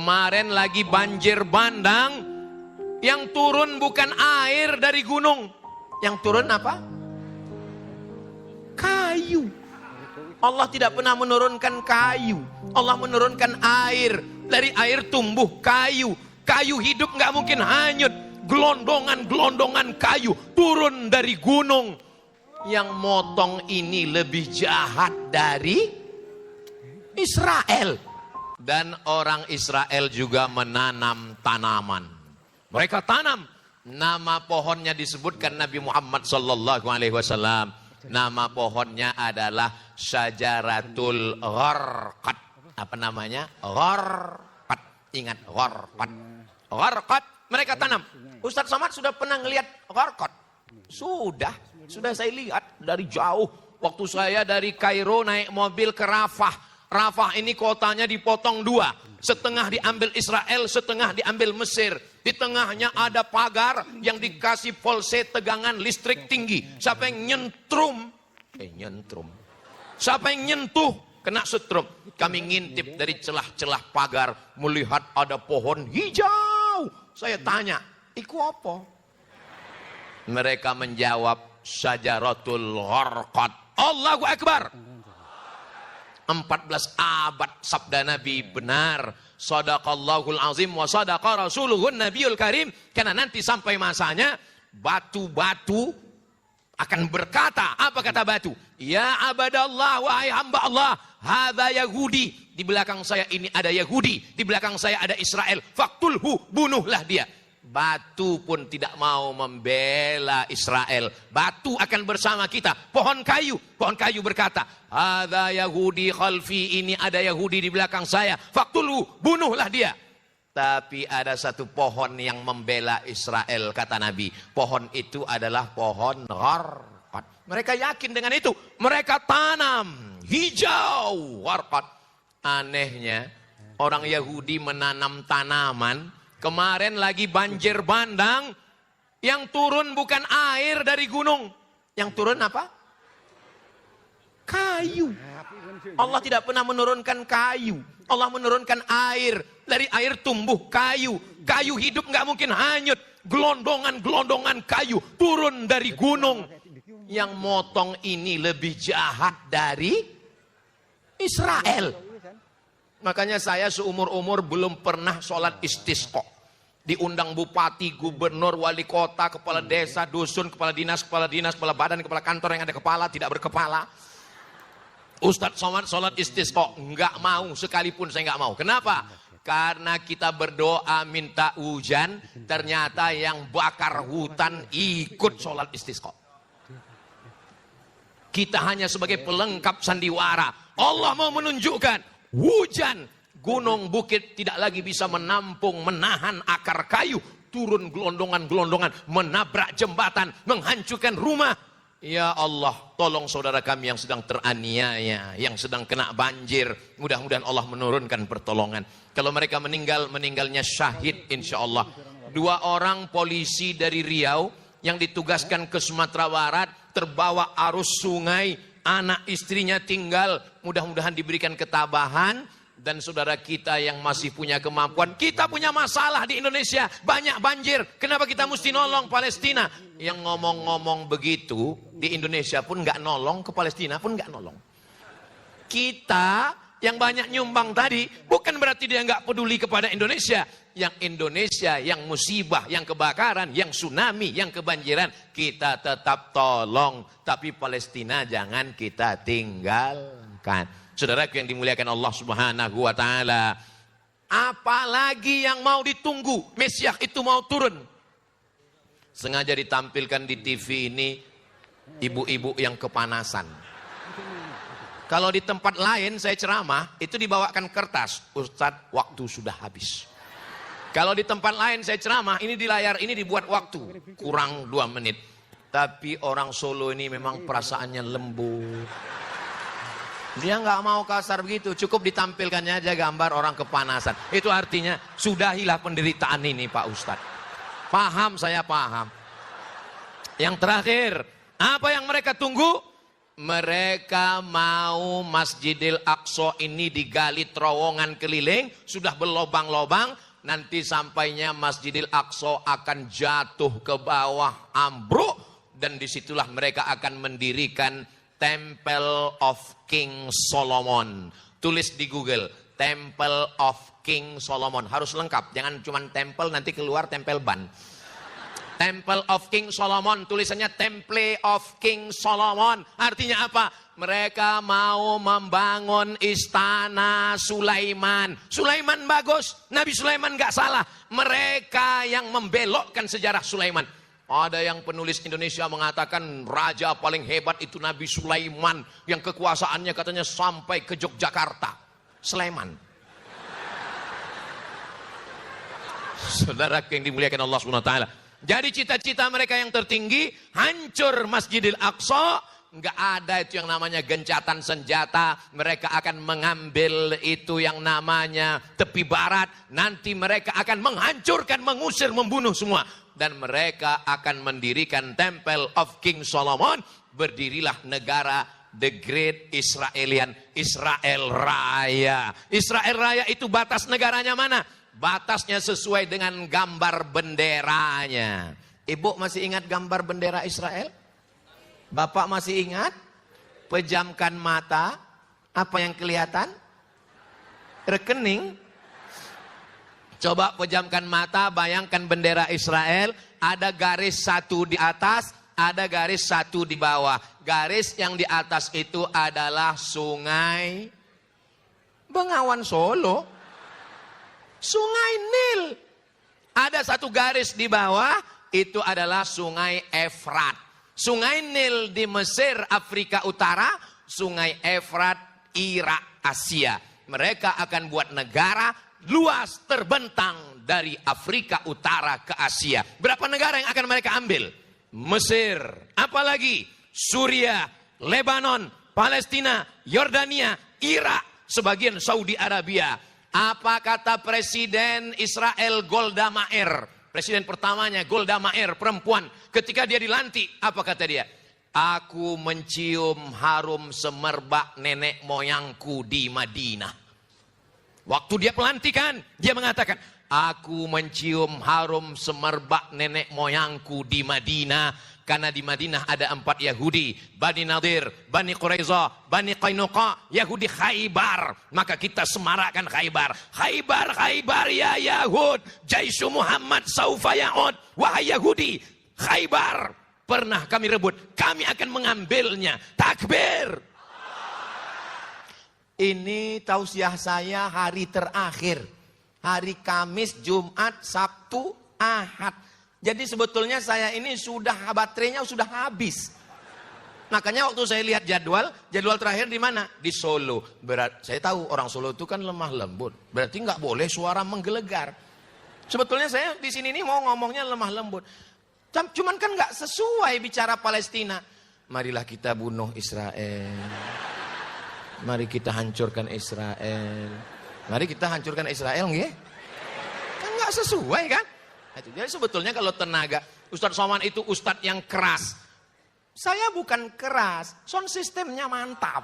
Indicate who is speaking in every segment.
Speaker 1: Kemarin lagi banjir bandang, yang turun bukan air dari gunung. Yang turun apa? Kayu. Allah tidak pernah menurunkan kayu. Allah menurunkan air. Dari air tumbuh kayu. Kayu hidup nggak mungkin hanyut. Gelondongan-gelondongan kayu turun dari gunung. Yang motong ini lebih jahat dari Israel. Dan orang Israel juga menanam tanaman. Mereka tanam. Nama pohonnya disebutkan Nabi Muhammad SAW. Nama pohonnya adalah Syajaratul Gharqad. Apa namanya? Gharqad. Ingat Gharqad. Gharqad mereka tanam. Ustadz Somad sudah pernah ngelihat Gharqad? Sudah saya lihat dari jauh. Waktu saya dari Kairo naik mobil ke Rafah. Rafah ini kotanya dipotong dua. Setengah diambil Israel, setengah diambil Mesir. Di tengahnya ada pagar yang dikasih volse tegangan listrik tinggi. Siapa yang nyentrum? Siapa yang nyentuh? Kena setrum. Kami ngintip dari celah-celah pagar. Melihat ada pohon hijau. Saya tanya, iku apa? Mereka menjawab, Syajaratul Gharqad. Allahu Akbar. 14 abad sabda Nabi benar. Shadaqallahul azim wa sadaqa rasuluhun nabiyul karim. Karena nanti sampai masanya batu-batu akan berkata. Apa kata batu? Ya abadallah, wahai hamba Allah, hadza Yahudi. Di belakang saya ini ada Yahudi, di belakang saya ada Israel. Faktulhu, bunuhlah dia. Batu pun tidak mau membela Israel. Batu akan bersama kita. Pohon kayu berkata, hadza Yahudi khalfi, ini ada Yahudi di belakang saya. Faktulhu, bunuhlah dia. Tapi ada satu pohon yang membela Israel, kata Nabi. Pohon itu adalah pohon Gharqad. Mereka yakin dengan itu. Mereka tanam hijau Gharqad. Anehnya, orang Yahudi menanam tanaman. Kemarin lagi banjir bandang, yang turun bukan air dari gunung. Yang turun apa? Kayu. Allah tidak pernah menurunkan kayu. Allah menurunkan air. Dari air tumbuh kayu. Kayu hidup nggak mungkin hanyut. Gelondongan-gelondongan kayu turun dari gunung. Yang motong ini lebih jahat dari Israel. Makanya saya seumur-umur belum pernah sholat istisqa. Diundang bupati, gubernur, wali kota, kepala desa, dusun, kepala dinas, kepala badan, kepala kantor yang ada kepala, tidak berkepala. Ustadz Somad sholat istisqa, enggak mau, sekalipun saya enggak mau. Kenapa? Karena kita berdoa minta hujan, ternyata yang bakar hutan ikut sholat istisqa. Kita hanya sebagai pelengkap sandiwara. Allah mau menunjukkan hujan. Gunung bukit tidak lagi bisa menampung, menahan akar kayu. Turun gelondongan-gelondongan, menabrak jembatan, menghancurkan rumah. Ya Allah, tolong saudara kami yang sedang teraniaya, yang sedang kena banjir. Mudah-mudahan Allah menurunkan pertolongan. Kalau mereka meninggal, meninggalnya syahid insya Allah. 2 orang polisi dari Riau yang ditugaskan ke Sumatera Barat, terbawa arus sungai. Anak istrinya tinggal, mudah-mudahan diberikan ketabahan. Dan saudara kita yang masih punya kemampuan, kita punya masalah di Indonesia, banyak banjir. Kenapa kita mesti nolong Palestina? Yang ngomong-ngomong begitu, di Indonesia pun nggak nolong, ke Palestina pun nggak nolong. Kita yang banyak nyumbang tadi, bukan berarti dia nggak peduli kepada Indonesia. Yang Indonesia, yang musibah, yang kebakaran, yang tsunami, yang kebanjiran, kita tetap tolong. Tapi Palestina jangan kita tinggalkan. Saudaraku yang dimuliakan Allah Subhanahu wa taala, apalagi yang mau ditunggu? Mesias itu mau turun. Sengaja ditampilkan di TV ini ibu-ibu yang kepanasan. Kalau di tempat lain saya ceramah, itu dibawakan kertas, Ustadz waktu sudah habis. Kalau di tempat lain saya ceramah, ini di layar ini dibuat waktu, kurang 2 menit. Tapi orang Solo ini memang perasaannya lembut. Dia nggak mau kasar begitu, cukup ditampilkannya aja gambar orang kepanasan. Itu artinya sudahilah penderitaan ini Pak Ustadz. Paham, saya paham. Yang terakhir, apa yang mereka tunggu? Mereka mau Masjidil Aqsa ini digali terowongan keliling, sudah berlobang-lobang, nanti sampainya Masjidil Aqsa akan jatuh ke bawah, ambruk, dan disitulah mereka akan mendirikan Temple of King Solomon. Tulis di Google, Temple of King Solomon. Harus lengkap, jangan cuma temple nanti keluar tempel ban. Temple of King Solomon, tulisannya Temple of King Solomon. Artinya apa? Mereka mau membangun istana Sulaiman. Sulaiman bagus, Nabi Sulaiman gak salah. Mereka yang membelokkan sejarah Sulaiman. Ada yang penulis Indonesia mengatakan raja paling hebat itu Nabi Sulaiman, yang kekuasaannya katanya sampai ke Yogyakarta. Sulaiman. Saudara yang dimuliakan Allah SWT. Jadi cita-cita mereka yang tertinggi, hancur Masjidil Aqsa. Nggak ada itu yang namanya gencatan senjata. Mereka akan mengambil itu yang namanya tepi barat. Nanti mereka akan menghancurkan, mengusir, membunuh semua. Dan mereka akan mendirikan Temple of King Solomon. Berdirilah negara The Great Israelian, Israel Raya. Israel Raya itu batas negaranya mana? Batasnya sesuai dengan gambar benderanya. Ibu masih ingat gambar bendera Israel? Bapak masih ingat? Pejamkan mata. Apa yang kelihatan? Rekening. Coba pejamkan mata, bayangkan bendera Israel. Ada garis satu di atas, ada garis satu di bawah. Garis yang di atas itu adalah Sungai Bengawan Solo. Sungai Nil. Ada satu garis di bawah, itu adalah Sungai Efrat. Sungai Nil di Mesir, Afrika Utara. Sungai Efrat, Irak, Asia. Mereka akan buat negara luas terbentang dari Afrika Utara ke Asia. Berapa negara yang akan mereka ambil? Mesir, apalagi Suriah, Lebanon, Palestina, Yordania, Irak, sebagian Saudi Arabia. Apa kata Presiden Israel Golda Meir? Presiden pertamanya Golda Meir, perempuan. Ketika dia dilantik, apa kata dia? Aku mencium harum semerbak nenek moyangku di Madinah. Waktu dia pelantikan, dia mengatakan, aku mencium harum semerbak nenek moyangku di Madinah. Karena di Madinah ada 4 Yahudi. Bani Nadir, Bani Quraiza, Bani Qainuqa, Yahudi Khaybar. Maka kita semarakkan Khaybar. Khaybar, Khaybar ya Yahud. Jaisu Muhammad saufa ya'ud. Wahai Yahudi, Khaybar pernah kami rebut. Kami akan mengambilnya. Takbir. Ini tausiah saya hari terakhir. Hari Kamis, Jumat, Sabtu, Ahad. Jadi sebetulnya saya ini baterainya sudah habis. Makanya waktu saya lihat jadwal terakhir di mana? Di Solo. Saya tahu orang Solo itu kan lemah lembut. Berarti nggak boleh suara menggelegar. Sebetulnya saya di sini nih mau ngomongnya lemah lembut. Cuman kan nggak sesuai bicara Palestina. Marilah kita bunuh Israel. Mari kita hancurkan Israel. Mari kita hancurkan Israel, nggih? Kan nggak sesuai kan? Jadi sebetulnya kalau tenaga, Ustadz Somad itu ustadz yang keras. Saya bukan keras, sound sistemnya mantap.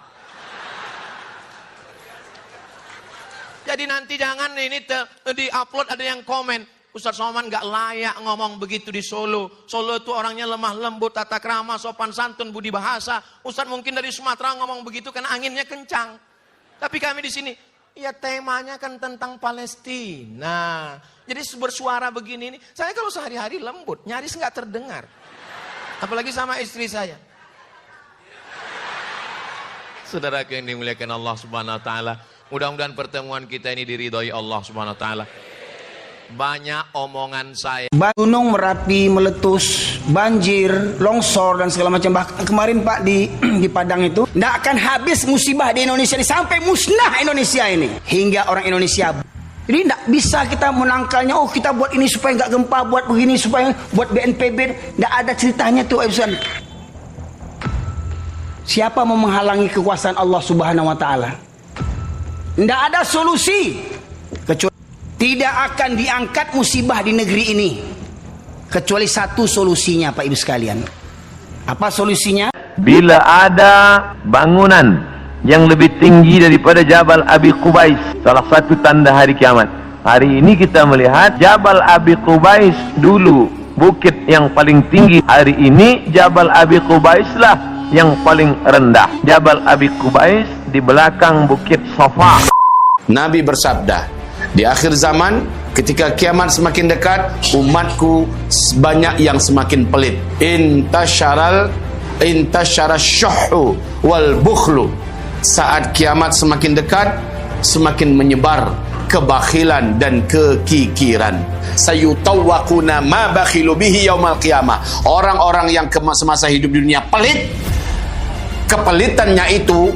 Speaker 1: Jadi nanti jangan ini di-upload ada yang komen. Ustadz Somad gak layak ngomong begitu di Solo. Solo itu orangnya lemah lembut, tata krama, sopan santun, budi bahasa. Ustadz mungkin dari Sumatera ngomong begitu karena anginnya kencang. Tapi kami di sini, ya temanya kan tentang Palestina. Jadi bersuara begini ini, saya kalau sehari-hari lembut, nyaris nggak terdengar. Apalagi sama istri saya. Saudara yang dimuliakan Allah Subhanahu Wa Taala, mudah-mudahan pertemuan kita ini diridhoi Allah Subhanahu Wa Taala. Banyak omongan saya.
Speaker 2: Gunung Merapi meletus, banjir, longsor dan segala macam. Bahkan kemarin Pak di Padang itu, tidak akan habis musibah di Indonesia ini sampai musnah Indonesia ini. Hingga orang Indonesia. Jadi tidak bisa kita menangkalnya. Oh kita buat ini supaya nggak gempa, buat begini supaya buat BNPB. Tidak ada ceritanya tuh. Siapa mau menghalangi kekuasaan Allah Subhanahu Wa Taala? Tidak ada solusi kecuali tidak akan diangkat musibah di negeri ini kecuali satu solusinya Pak Ibu sekalian. Apa solusinya?
Speaker 3: bila ada bangunan yang lebih tinggi daripada Jabal Abi Qubais, salah satu tanda hari kiamat. Hari ini kita melihat Jabal Abi Qubais dulu bukit yang paling tinggi, hari ini Jabal Abi Qubais lah yang paling rendah. Jabal Abi Qubais di belakang bukit Safa.
Speaker 4: Nabi bersabda, di akhir zaman ketika kiamat semakin dekat, umatku banyak yang semakin pelit. Intasyara syuhhu wal bukhlu. Saat kiamat semakin dekat, semakin menyebar kebakhilan dan kekikiran. Sayutawwaquna ma bakhilu bihi yaumal qiyamah. Orang-orang yang semasa hidup di dunia pelit, kepelitannya itu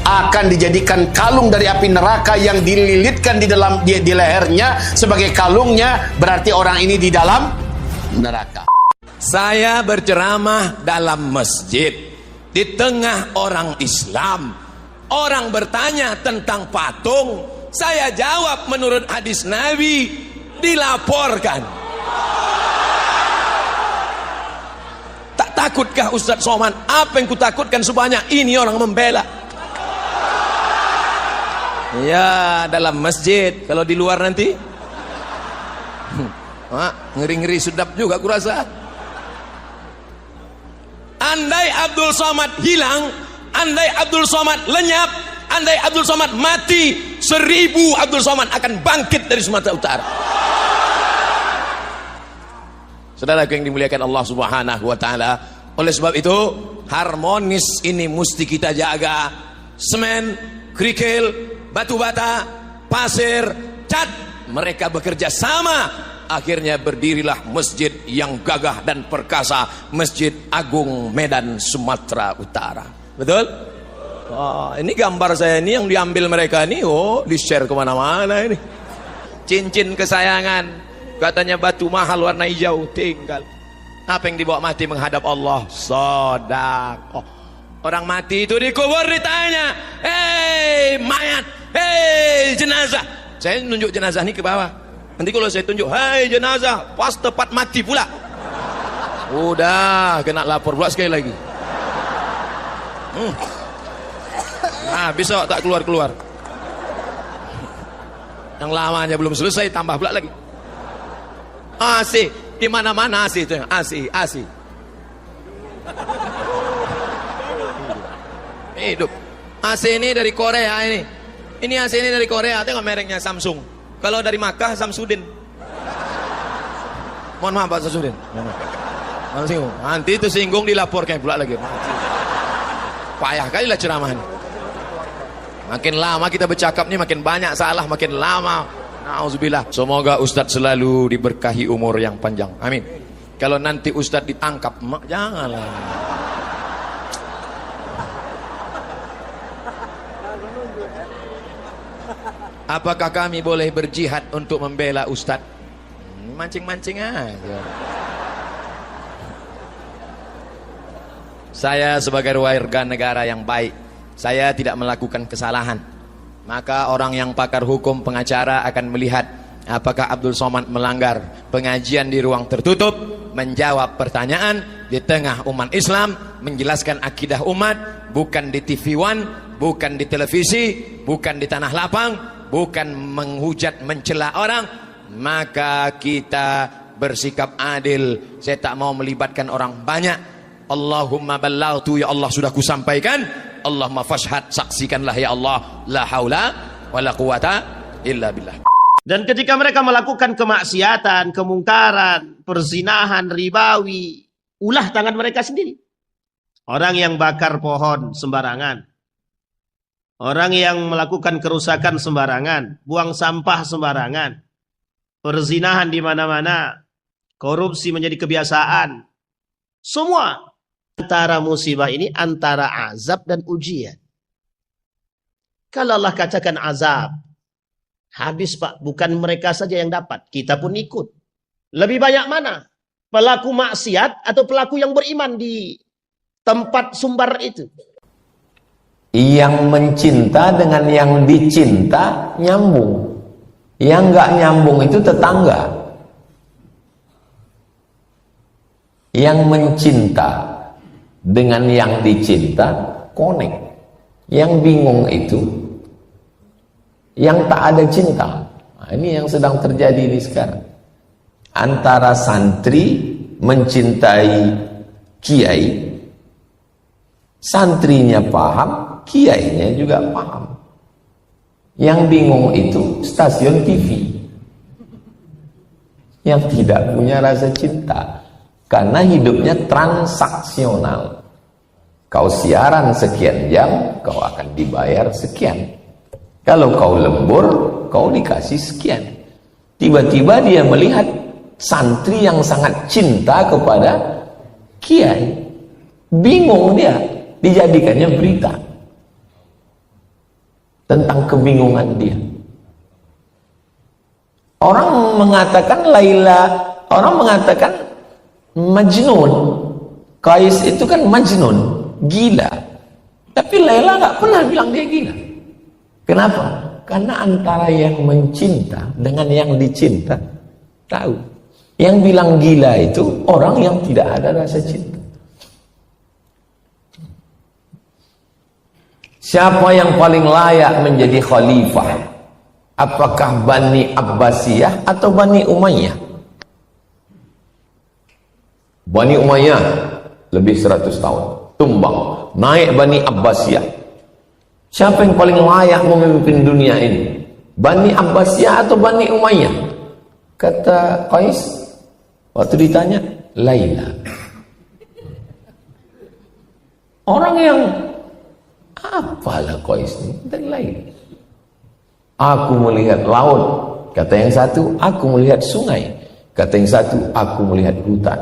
Speaker 4: akan dijadikan kalung dari api neraka yang dililitkan di lehernya sebagai kalungnya, berarti orang ini di dalam neraka.
Speaker 1: Saya berceramah dalam masjid di tengah orang Islam. Orang bertanya tentang patung, saya jawab menurut hadis Nabi, dilaporkan. Tak takutkah Ustadz Somad? Apa yang kutakutkan sebanyak ini orang membela? Ya, dalam masjid. Kalau di luar nanti ngeri-ngeri sedap juga kurasa. Andai Abdul Somad hilang, andai Abdul Somad lenyap, andai Abdul Somad mati, 1000 Abdul Somad akan bangkit dari Sumatera Utara. Saudaraku yang dimuliakan Allah Subhanahu wa taala, oleh sebab itu harmonis ini mesti kita jaga. Semen, kerikil, batu bata, pasir, cat, mereka bekerja sama. Akhirnya berdirilah masjid yang gagah dan perkasa, Masjid Agung Medan Sumatera Utara. Betul? Oh, ini gambar saya ini yang diambil mereka ini, di share kemana-mana ini. Cincin kesayangan, katanya batu mahal warna hijau, tinggal. Apa yang dibawa mati menghadap Allah? Sedekah. Orang mati itu dikubur ditanya, hei mayat, hei jenazah. Saya nunjuk jenazah ini ke bawah. Nanti kalau saya tunjuk, hei jenazah, pas tepat mati pula. Udah, kena lapor pula sekali lagi. Nah, besok tak keluar-keluar. Yang lamanya belum selesai, tambah pula lagi. AC, di mana-mana AC itu, AC. Hidup. AC ini dari Korea ini. Ini AC ini dari Korea, tengok mereknya Samsung. Kalau dari Makkah Samsudin. Mohon maaf Pak Samsudin. Nanti itu singgung dilaporkan pula lagi. Payah kali lah ceramah ini. Makin lama kita bercakap nih makin banyak salah, makin lama. Nauzubillah. Semoga Ustadz selalu diberkahi umur yang panjang. Amin. Kalau nanti Ustadz ditangkap, janganlah. Apakah kami boleh berjihad untuk membela Ustadz? Mancing-mancing aja. Saya sebagai warga negara yang baik, saya tidak melakukan kesalahan. Maka orang yang pakar hukum pengacara akan melihat apakah Abdul Somad melanggar pengajian di ruang tertutup, menjawab pertanyaan di tengah umat Islam, menjelaskan akidah umat, bukan di TV One, bukan di televisi, bukan di tanah lapang, bukan menghujat mencela orang. Maka kita bersikap adil. Saya tak mau melibatkan orang banyak. Allahumma ballaghtu, ya Allah sudah kusampaikan. Allahumma fashhad, saksikanlah ya Allah. La haula wala quwata illa billah.
Speaker 5: Dan ketika mereka melakukan kemaksiatan, kemungkaran, perzinahan, ribawi, ulah tangan mereka sendiri. Orang yang bakar pohon sembarangan, orang yang melakukan kerusakan sembarangan, buang sampah sembarangan, perzinahan di mana-mana, korupsi menjadi kebiasaan. Semua antara musibah ini antara azab dan ujian. Kalau Allah katakan azab, habis Pak, bukan mereka saja yang dapat, kita pun ikut. Lebih banyak mana? Pelaku maksiat atau pelaku yang beriman di tempat sumber itu?
Speaker 3: Yang mencinta dengan yang dicinta nyambung. Yang nggak nyambung itu tetangga. Yang mencinta
Speaker 1: dengan yang dicinta connect. Yang bingung itu yang tak ada cinta. Nah, ini yang sedang terjadi ini sekarang. Antara santri mencintai kiai, santrinya paham, kiainya juga paham. Yang bingung itu stasiun TV yang tidak punya rasa cinta, karena hidupnya transaksional. Kau siaran sekian jam, kau akan dibayar sekian. Kalau kau lembur, kau dikasih sekian. Tiba-tiba dia melihat santri yang sangat cinta kepada kiai. Bingung dia, dijadikannya berita tentang kebingungan dia. Orang mengatakan Laila, orang mengatakan Majnun. Qais itu kan Majnun, gila. Tapi Laila nggak pernah bilang dia gila. Kenapa? Karena antara yang mencinta dengan yang dicinta tahu. Yang bilang gila itu orang yang tidak ada rasa cinta. Siapa yang paling layak menjadi khalifah? Apakah Bani Abbasiyah atau Bani Umayyah? Bani Umayyah lebih 100 tahun, tumbang, naik Bani Abbasiyah. Siapa yang paling layak memimpin dunia ini? Bani Abbasiyah atau Bani Umayyah? Kata Qais, waktu ditanya, Laila. Orang yang apalah Qais ini? Dan Laila. Aku melihat laut. Kata yang satu, aku melihat sungai. Kata yang satu, aku melihat hutan.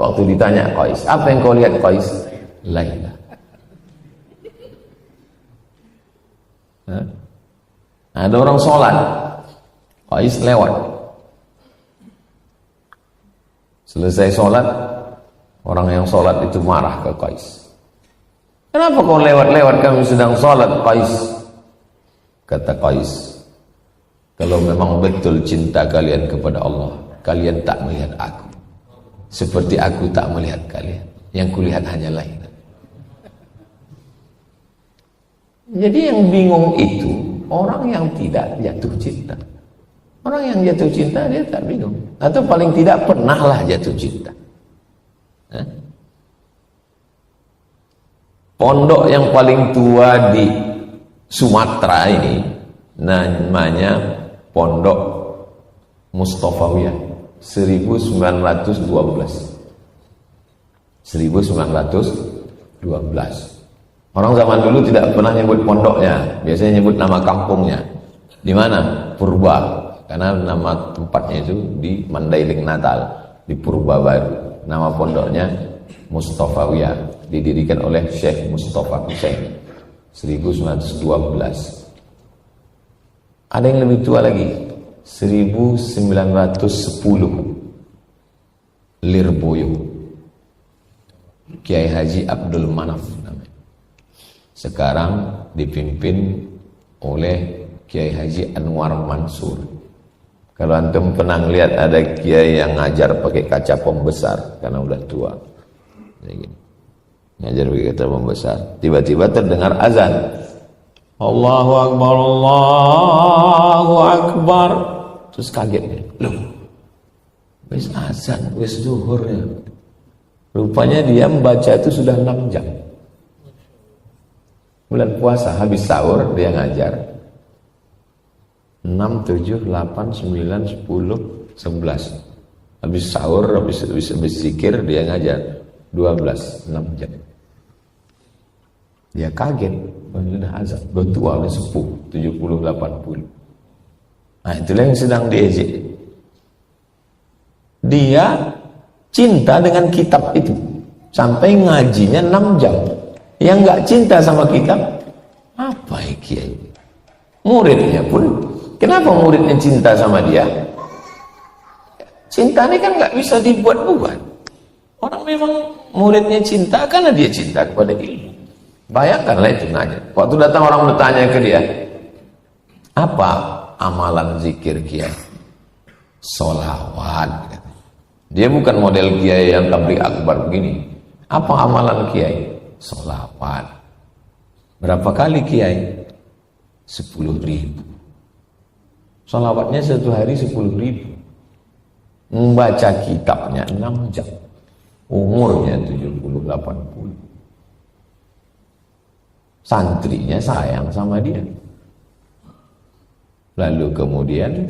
Speaker 1: Waktu ditanya Qais, apa yang kau lihat Qais? Laila. Ada orang sholat, Qais lewat. Selesai sholat, orang yang sholat itu marah ke Qais. Kenapa kau lewat-lewat, kami sedang sholat Qais? Kata Qais, kalau memang betul cinta kalian kepada Allah, kalian tak melihat aku. Seperti aku tak melihat kalian. Yang kulihat hanya Laila. Jadi yang bingung itu orang yang tidak jatuh cinta. Orang yang jatuh cinta dia tak bingung. Atau paling tidak pernahlah jatuh cinta. Pondok yang paling tua di Sumatera ini namanya Pondok Mustofawiyah 1912. Orang zaman dulu tidak pernah nyebut pondoknya, biasanya nyebut nama kampungnya. Di mana? Purba. Karena nama tempatnya itu di Mandailing Natal, di Purba Baru. Nama pondoknya Mustofawiyah, didirikan oleh Syekh Mustafa Hussein 1912. Ada yang lebih tua lagi, 1910, Lirboyo, Kiai Haji Abdul Manaf namanya. Sekarang dipimpin oleh Kiai Haji Anwar Mansur. Kalau antum pernah lihat ada kiai yang ngajar pakai kaca pembesar karena udah tua, kayak gini, ngajar pakai kaca pembesar, tiba-tiba terdengar azan, Allahu Akbar, Allahu Akbar, terus kaget, loh, wis azan, wis zuhur ya. Rupanya dia membaca itu sudah 6 jam. Bulan puasa habis sahur dia ngajar 6, 7, 8, 9, 10, 11. Habis sahur, habis zikir dia ngajar 12, 6 jam. Dia kaget, sudah azan, udah tua, udah sepuh, 70, 80. Nah, itulah yang sedang diejek. Dia cinta dengan kitab itu sampai ngajinya 6 jam. Yang nggak cinta sama kitab, apa ya kiai? Muridnya pun, kenapa muridnya cinta sama dia? Cinta ini kan nggak bisa dibuat-buat. Orang memang muridnya cinta karena dia cinta kepada ilmu. Bayangkanlah itu ngajar. Waktu datang orang bertanya ke dia, apa amalan zikir kiai? Sholawat. Dia bukan model kiai yang tabligh akbar begini.
Speaker 6: Apa amalan kiai? Sholawat. Berapa kali kiai? 10.000. Sholawatnya satu hari 10.000. Membaca kitabnya 6 jam. Umurnya 70-80. Santrinya sayang sama dia. Lalu kemudian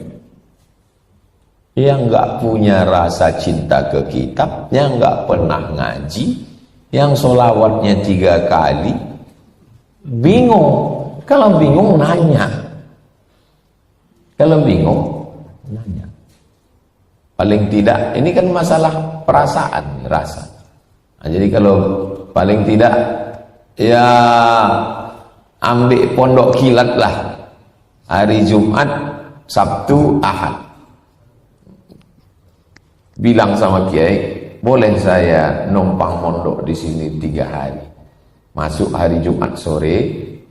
Speaker 6: yang nggak punya rasa cinta ke kitab, yang nggak pernah ngaji, yang sholawatnya 3 kali, bingung. Kalau bingung nanya. Kalau bingung nanya. Paling tidak, ini kan masalah perasaan, rasa. Nah, jadi kalau paling tidak, ya ambil pondok kilat lah. Hari Jumat, Sabtu, Ahad. Bilang sama kiai, boleh saya numpang mondok di sini 3 hari. Masuk hari Jumat sore,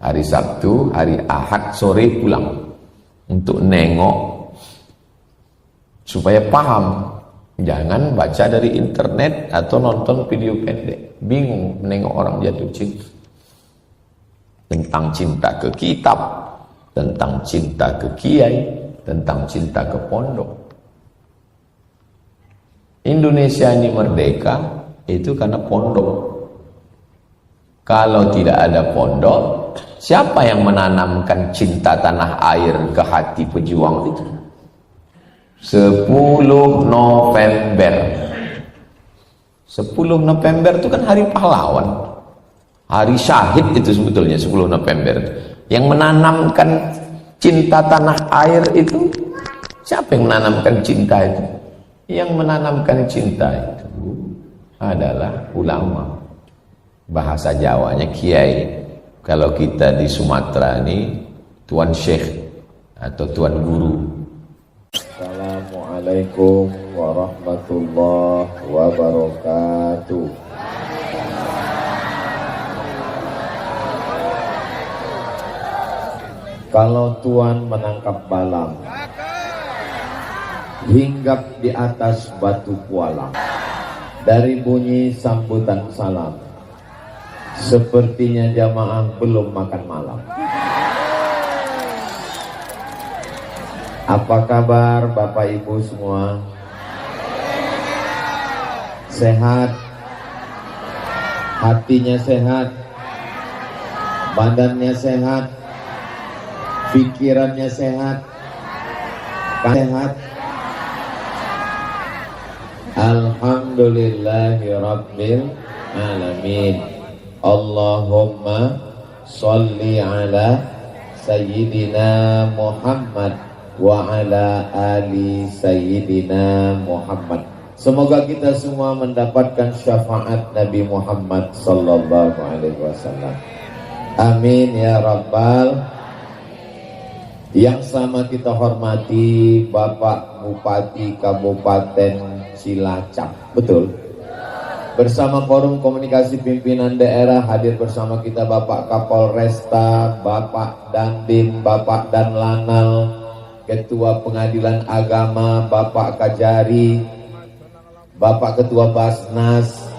Speaker 6: hari Sabtu, hari Ahad sore pulang. Untuk nengok, supaya paham. Jangan baca dari internet atau nonton video pendek. Bingung menengok orang jatuh cinta. Tentang cinta ke kitab, tentang cinta ke kiai, tentang cinta ke pondok. Indonesia ini merdeka itu karena pondok. Kalau tidak ada pondok, siapa yang menanamkan cinta tanah air ke hati pejuang itu? 10 November. 10 November itu kan hari pahlawan. Hari syahid itu sebetulnya 10 November. Yang menanamkan cinta tanah air itu, siapa yang menanamkan cinta itu? Yang menanamkan cinta itu adalah ulama. Bahasa Jawanya kiai. Kalau kita di Sumatera ini tuan syekh atau tuan guru.
Speaker 7: Assalamualaikum warahmatullahi wabarakatuh. Kalau Tuan menangkap balang, hinggap di atas batu pualang, dari bunyi sambutan salam, sepertinya jamaah belum makan malam. Apa kabar Bapak Ibu semua? Sehat? Hatinya sehat? Badannya sehat? Pikirannya sehat? Sehat? Alhamdulillahirabbil alamin. Allahumma sholli ala sayyidina Muhammad wa ala ali sayyidina Muhammad. Semoga kita semua mendapatkan syafaat Nabi Muhammad sallallahu alaihi wasallam. Amin ya rabbal. Yang sama kita hormati Bapak Bupati Kabupaten Cilacap, betul? Bersama Forum Komunikasi Pimpinan Daerah hadir bersama kita Bapak Kapolresta, Bapak Dandim, Bapak Danlanal, Ketua Pengadilan Agama, Bapak Kajari, Bapak Ketua Basnas,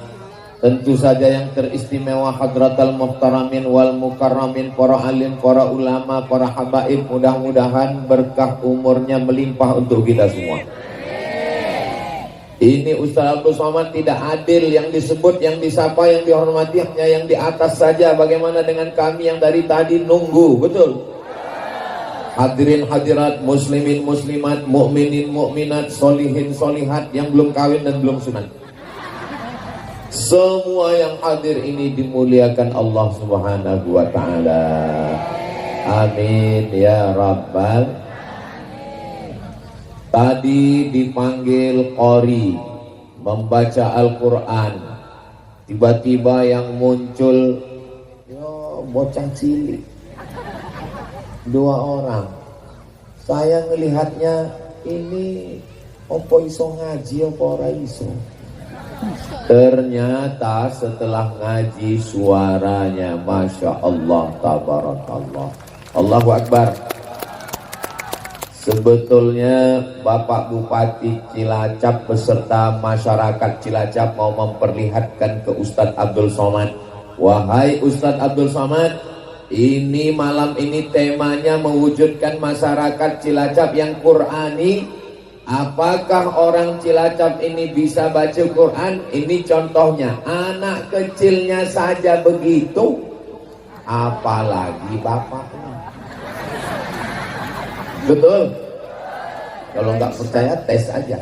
Speaker 7: tentu saja yang teristimewa Hadratal Muhtaramin wal Mukarramin, para alim, para ulama, para habaib, mudah-mudahan berkah umurnya melimpah untuk kita semua. Ini Ustaz Abdul Somad tidak adil, yang disebut, yang disapa, yang dihormati hanya yang di atas saja. Bagaimana dengan kami yang dari tadi nunggu, betul? Hadirin hadirat, muslimin muslimat, mukminin mukminat, solihin solihat yang belum kawin dan belum sunat. Semua yang hadir ini dimuliakan Allah Subhanahu wa ta'ala. Amin ya rabbal. Tadi dipanggil qori membaca Al-Quran, tiba-tiba yang muncul bocah cilik 2 orang. Saya ngelihatnya ini opo iso ngaji opo ora iso. Ternyata setelah ngaji suaranya Masya Allah, Tabarakallah, Allahu Akbar. Sebetulnya Bapak Bupati Cilacap beserta masyarakat Cilacap mau memperlihatkan ke Ustadz Abdul Somad. Wahai Ustadz Abdul Somad, ini malam ini temanya mewujudkan masyarakat Cilacap yang Qurani. Apakah orang Cilacap ini bisa baca Quran? Ini contohnya, anak kecilnya saja begitu, apalagi bapaknya. Betul? Kalau nggak percaya tes aja.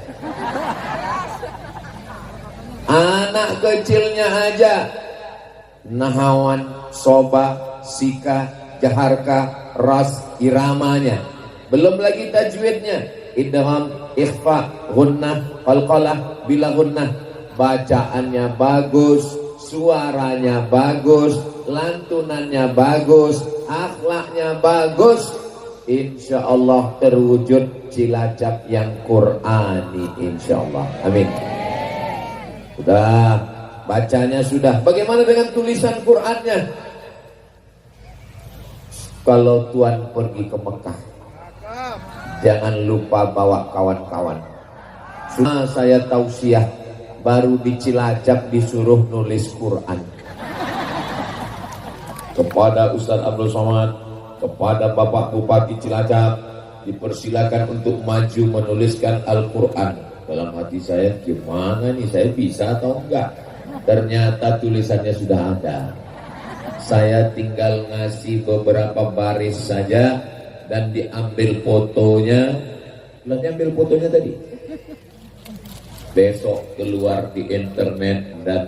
Speaker 7: Anak kecilnya aja nahawan, soba, sika, jaharka, ras, iramanya. Belum lagi tajwidnya, idgham, ikhfa, gunnah, qalqalah, bila gunnah. Bacaannya bagus, suaranya bagus, lantunannya bagus, akhlaknya bagus. Insya Allah terwujud Cilacap yang Qurani, insya Allah. Amin. Sudah, bacanya sudah. Bagaimana dengan tulisan Qur'annya? Kalau Tuan pergi ke Mekah, jangan lupa bawa kawan-kawan. Sudah saya tausiah, baru di Cilacap disuruh nulis Quran. Kepada Ustadz Abdul Somad, kepada Bapak Bupati Cilacap, dipersilakan untuk maju menuliskan Al-Quran. Dalam hati saya, gimana nih, saya bisa atau enggak? Ternyata tulisannya sudah ada. Saya tinggal ngasih beberapa baris saja dan diambil fotonya. Belum diambil fotonya tadi. Besok keluar di internet dan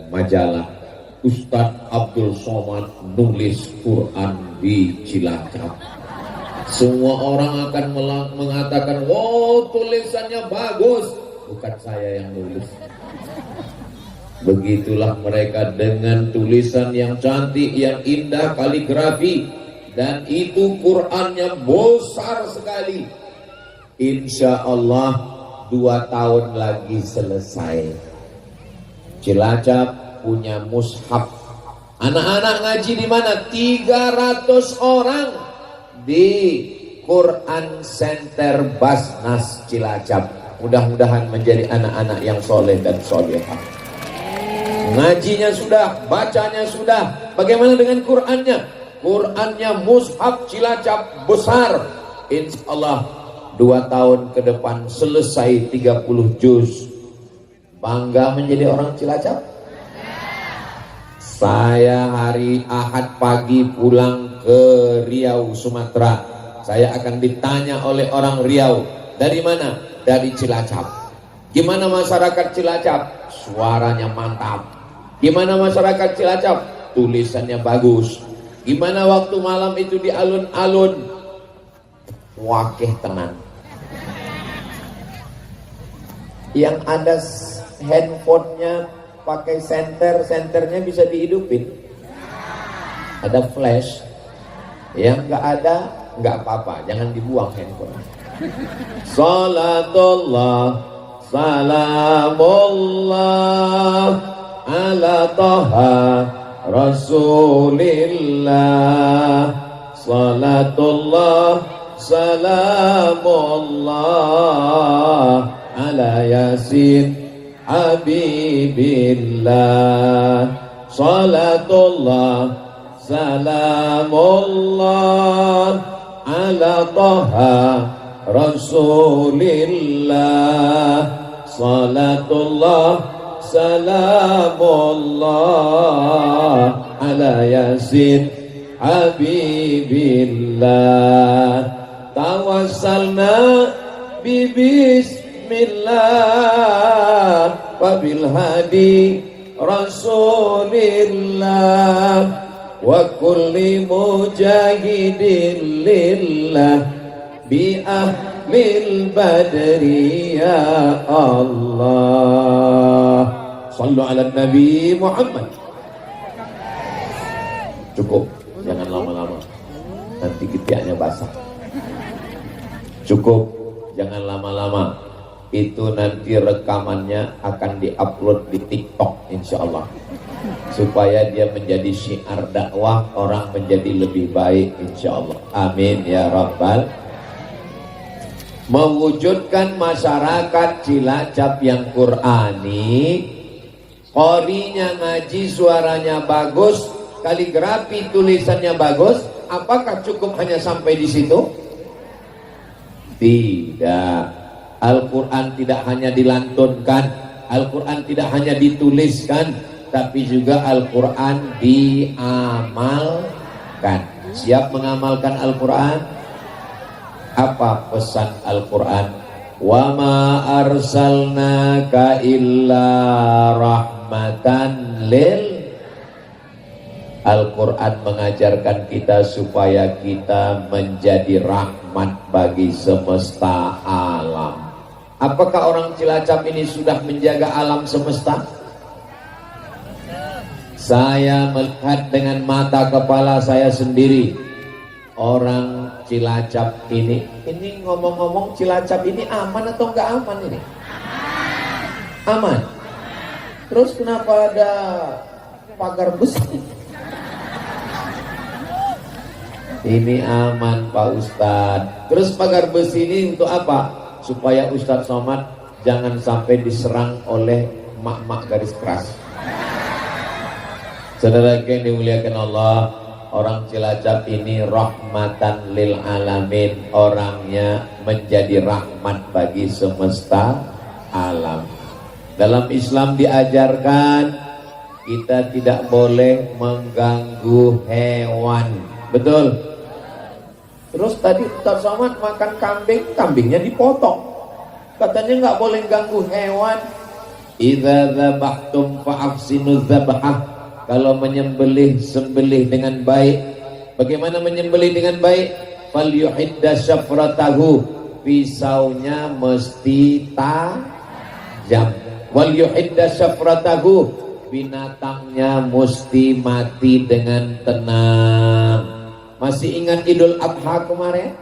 Speaker 7: majalah, Ustadz Abdul Somad nulis Quran di Cilacap. Semua orang akan mengatakan, wow, tulisannya bagus. Bukan saya yang nulis. Begitulah mereka dengan tulisan yang cantik, yang indah, kaligrafi. Dan itu Qurannya besar sekali. Insya Allah 2 tahun lagi selesai. Cilacap punya mushaf. Anak-anak ngaji di mana? 300 orang di Quran Center Basnas Cilacap. Mudah-mudahan menjadi anak-anak yang soleh dan solehah. Ngajinya sudah, bacanya sudah. Bagaimana dengan Qurannya? Qurannya mushaf Cilacap besar. Insya Allah 2 tahun ke depan selesai 30 juz. Bangga menjadi orang Cilacap. Saya hari Ahad pagi pulang ke Riau, Sumatera. Saya akan ditanya oleh orang Riau, dari mana? Dari Cilacap. Gimana masyarakat Cilacap? Suaranya mantap. Gimana masyarakat Cilacap? Tulisannya bagus. Gimana waktu malam itu di alun-alun? Wakeh tenan. Yang ada handphonenya pakai senternya bisa dihidupin. Ada flash. Yang nggak ada, nggak apa-apa, jangan dibuang handphone. Salatullah, salamullah ala Taha Rasulillah. Salatullah, salamullah ala Yasin Habibillah. Salatullah, salamullah ala Taha Rasulillah. Salatullah, salamullah ala Yasin Habibillah. Tawassalna bismillah wa bil hadi Rasulillah wa kulli mujahidin lillah bi ahlil badri ya Allah. Sallu ala Nabi Muhammad. Cukup, jangan lama-lama, nanti ketiaknya basah. Cukup, jangan lama-lama. Itu nanti rekamannya akan diupload di TikTok insyaallah, supaya dia menjadi syiar dakwah, orang menjadi lebih baik insyaallah. Amin ya rabbal. mewujudkan masyarakat Cilacap yang Qurani, qorinya ngaji, suaranya bagus, kaligrafi tulisannya bagus. Apakah cukup hanya sampai di situ? Tidak. Al-Quran tidak hanya dilantunkan, Al-Quran tidak hanya dituliskan, tapi juga Al-Quran diamalkan. Siap mengamalkan Al-Quran? Apa pesan Al-Quran? Wa ma arsalnaka illa rahmatan lil. Al-Quran mengajarkan kita supaya kita menjadi rahmat bagi semesta alam. Apakah orang Cilacap ini sudah menjaga alam semesta? Saya melihat dengan mata kepala saya sendiri. Orang Cilacap ini ngomong-ngomong, Cilacap ini aman atau enggak aman ini? Aman. Terus kenapa ada pagar besi? Ini aman Pak Ustadz. Terus pagar besi ini untuk apa? Supaya Ustadz Somad jangan sampai diserang oleh mak-mak garis keras. Saudara yang dimuliakan Allah, orang Cilacap ini rahmatan lil alamin. Orangnya menjadi rahmat bagi semesta alam. Dalam Islam diajarkan kita tidak boleh mengganggu hewan. Betul? Terus tadi Ustaz Somad makan kambing, kambingnya dipotong. Katanya nggak boleh ganggu hewan. Idza dzabhtum fa'ahsinu dzabhah. Kalau menyembelih, sembelih dengan baik. Bagaimana menyembelih dengan baik? Falyuhidda syafratahu. Pisaunya mesti tajam. Wal yuhidda syafratahu. Binatangnya mesti mati dengan tenang. Masih ingat Idul Adha kemarin?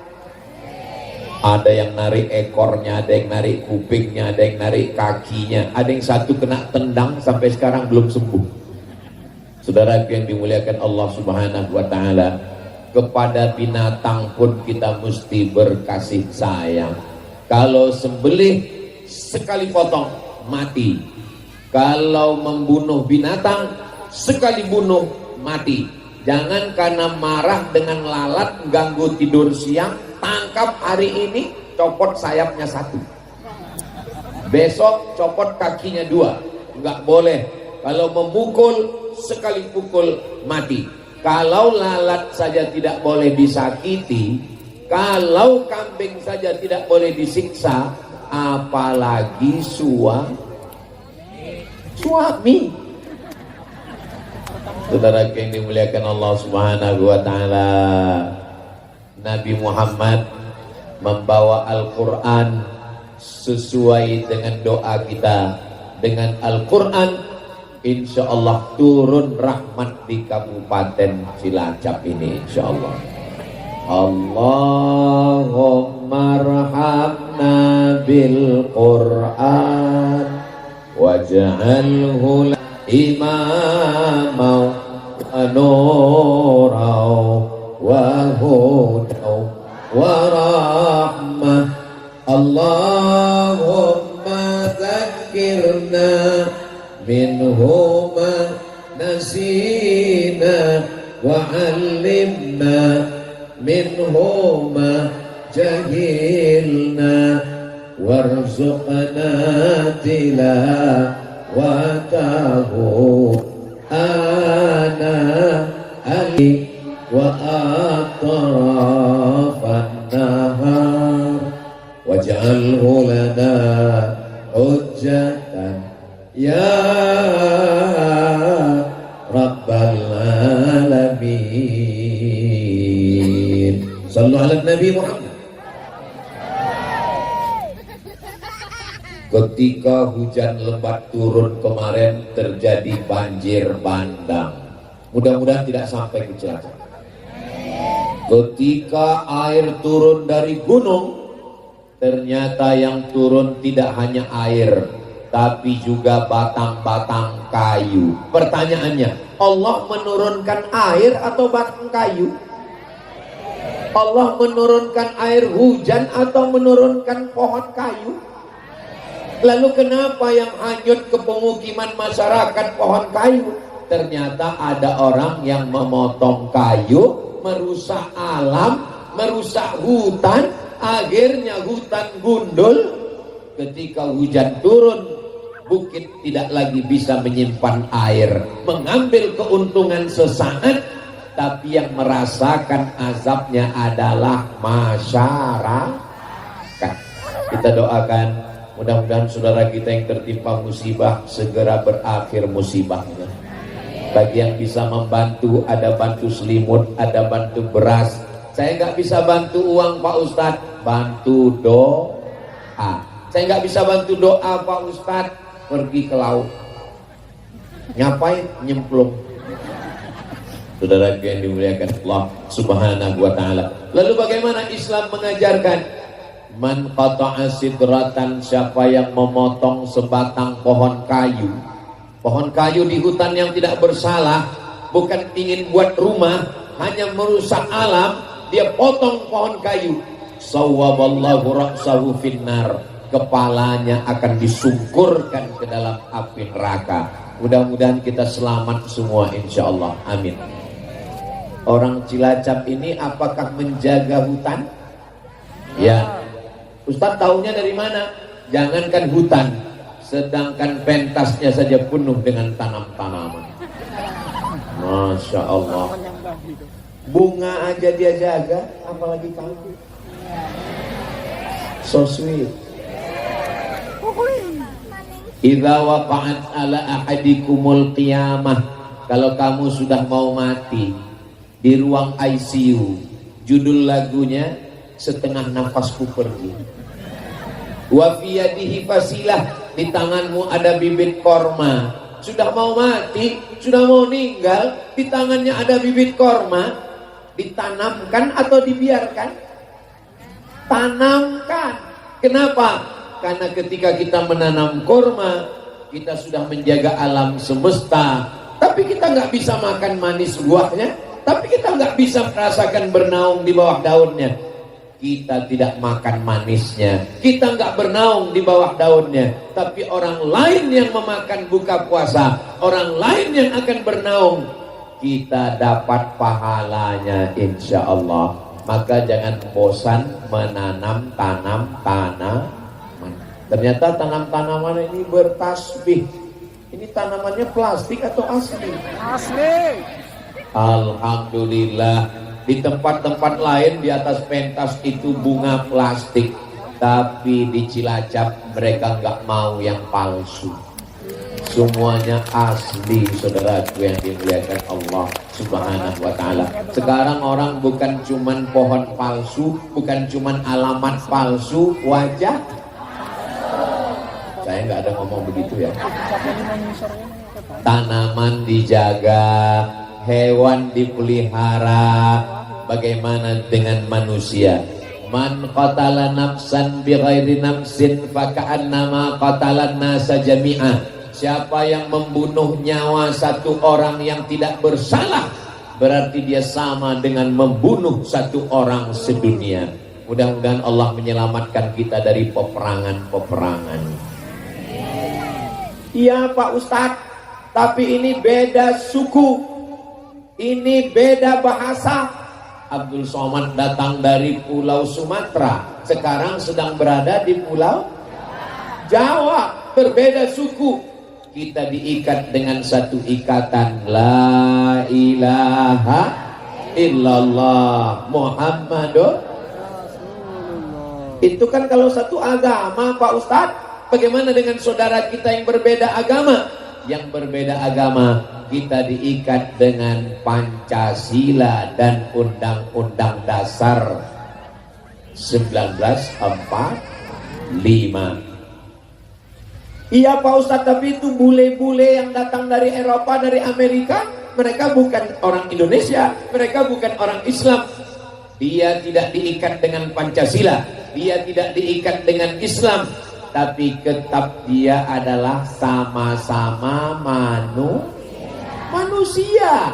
Speaker 7: Ada yang narik ekornya, ada yang narik kupingnya, ada yang narik kakinya, ada yang satu kena tendang sampai sekarang belum sembuh. Saudara yang dimuliakan Allah Subhanahu wa taala, kepada binatang pun kita mesti berkasih sayang. Kalau sembelih sekali potong mati. Kalau membunuh binatang sekali bunuh mati. Jangan karena marah dengan lalat ganggu tidur siang, tangkap hari ini, copot sayapnya satu. Besok copot kakinya dua. Enggak boleh. Kalau memukul, sekali pukul mati. Kalau lalat saja tidak boleh disakiti, kalau kambing saja tidak boleh disiksa, apalagi suami. Saudara yang dimuliakan Allah Subhanahu wa taala, Nabi Muhammad membawa Al-Qur'an sesuai dengan doa kita. Dengan Al-Qur'an insyaallah turun rahmat di Kabupaten Cilacap ini insyaallah. Allahumma arhamna bil Qur'an waj'alhu imamau wa nurau wa hudau wa rahmah. Allahumma dzakirna minhu ma nasina wa 'allimna minhu ma jahilna warzuqna tilawatahu ana ali wa atrafan nahar waj'alhu lana hujjatan ya rabbal alamin. Sallu ala Nabi Muhammad. Ketika hujan lebat turun kemarin terjadi banjir bandang. Mudah-mudahan tidak sampai ke Cilacap. Ketika air turun dari gunung, ternyata yang turun tidak hanya air, tapi juga batang-batang kayu. Pertanyaannya, Allah menurunkan air atau batang kayu? Allah menurunkan air hujan atau menurunkan pohon kayu? Lalu kenapa yang hanyut ke pemukiman masyarakat pohon kayu? Ternyata ada orang yang memotong kayu, merusak alam, merusak hutan, akhirnya hutan gundul. Ketika hujan turun, bukit tidak lagi bisa menyimpan air, mengambil keuntungan sesaat, tapi yang merasakan azabnya adalah masyarakat. Kita doakan mudah-mudahan saudara kita yang tertimpa musibah segera berakhir musibahnya. Bagi yang bisa membantu, ada bantu selimut, ada bantu beras. Saya nggak bisa bantu uang Pak Ustadz, bantu doa. Saya nggak bisa bantu doa Pak Ustadz, pergi ke laut. Ngapain? Nyemplung. Saudara yang dimuliakan Allah Subhanahu wa ta'ala. Lalu bagaimana Islam mengajarkan? Man qata'a sidratan, siapa yang memotong sebatang pohon kayu. Pohon kayu di hutan yang tidak bersalah, bukan ingin buat rumah, hanya merusak alam, dia potong pohon kayu. Sawwaballahu ra'sahu finnar, kepalanya akan disungkurkan ke dalam api neraka. Mudah-mudahan kita selamat semua insyaallah. Amin. Orang Cilacap ini apakah menjaga hutan? Ya. Ustaz tahunya dari mana? Jangankan hutan, sedangkan pentasnya saja penuh dengan tanam-tanaman. Masya Allah. Bunga aja dia jaga, apalagi kamu. So sweet. Idza waqa'at ala ahadikumul qiyamah, kalau kamu sudah mau mati di ruang ICU, judul lagunya Setengah Nafasku Pergi. Wa fi yadihi fasilah, di tanganmu ada bibit korma. Sudah mau mati, sudah mau meninggal, di tangannya ada bibit korma. Ditanamkan atau dibiarkan? Tanamkan. Kenapa? Karena ketika kita menanam korma, kita sudah menjaga alam semesta. Tapi kita nggak bisa makan manis buahnya, tapi kita nggak bisa merasakan bernaung di bawah daunnya. Kita tidak makan manisnya, kita nggak bernaung di bawah daunnya, tapi orang lain yang memakan buka puasa, orang lain yang akan bernaung, kita dapat pahalanya insya Allah. Maka jangan bosan menanam tanaman. Ternyata tanam-tanaman ini bertasbih. Ini tanamannya plastik atau asli? Asli. Alhamdulillah. Di tempat-tempat lain di atas pentas itu bunga plastik, tapi di Cilacap mereka nggak mau yang palsu. Semuanya asli, saudaraku yang dimuliakan Allah Subhanahu wa ta'ala. Sekarang orang bukan cuman pohon palsu, bukan cuman alamat palsu, wajah. Saya nggak ada ngomong begitu ya. Tanaman dijaga, hewan dipelihara. Bagaimana dengan manusia? Man qatala nafsan bighairi nafsin faka'annama qatalan nasa jami'ah. Siapa yang membunuh nyawa satu orang yang tidak bersalah, berarti dia sama dengan membunuh satu orang sedunia. Mudah-mudahan Allah menyelamatkan kita dari peperangan-peperangan. Iya Pak Ustadz, tapi ini beda suku, ini beda bahasa. Abdul Somad datang dari Pulau Sumatera, sekarang sedang berada di Pulau Jawa, berbeda suku. Kita diikat dengan satu ikatan, la ilaha illallah Muhammadur. Itu kan kalau satu agama Pak Ustadz. Bagaimana dengan saudara kita yang berbeda agama? Yang berbeda agama, kita diikat dengan Pancasila dan Undang-Undang Dasar 1945. Iya Pak Ustadz, tapi itu bule-bule yang datang dari Eropa, dari Amerika, mereka bukan orang Indonesia, mereka bukan orang Islam. Dia tidak diikat dengan Pancasila, dia tidak diikat dengan Islam, tapi tetap dia adalah sama-sama manusia.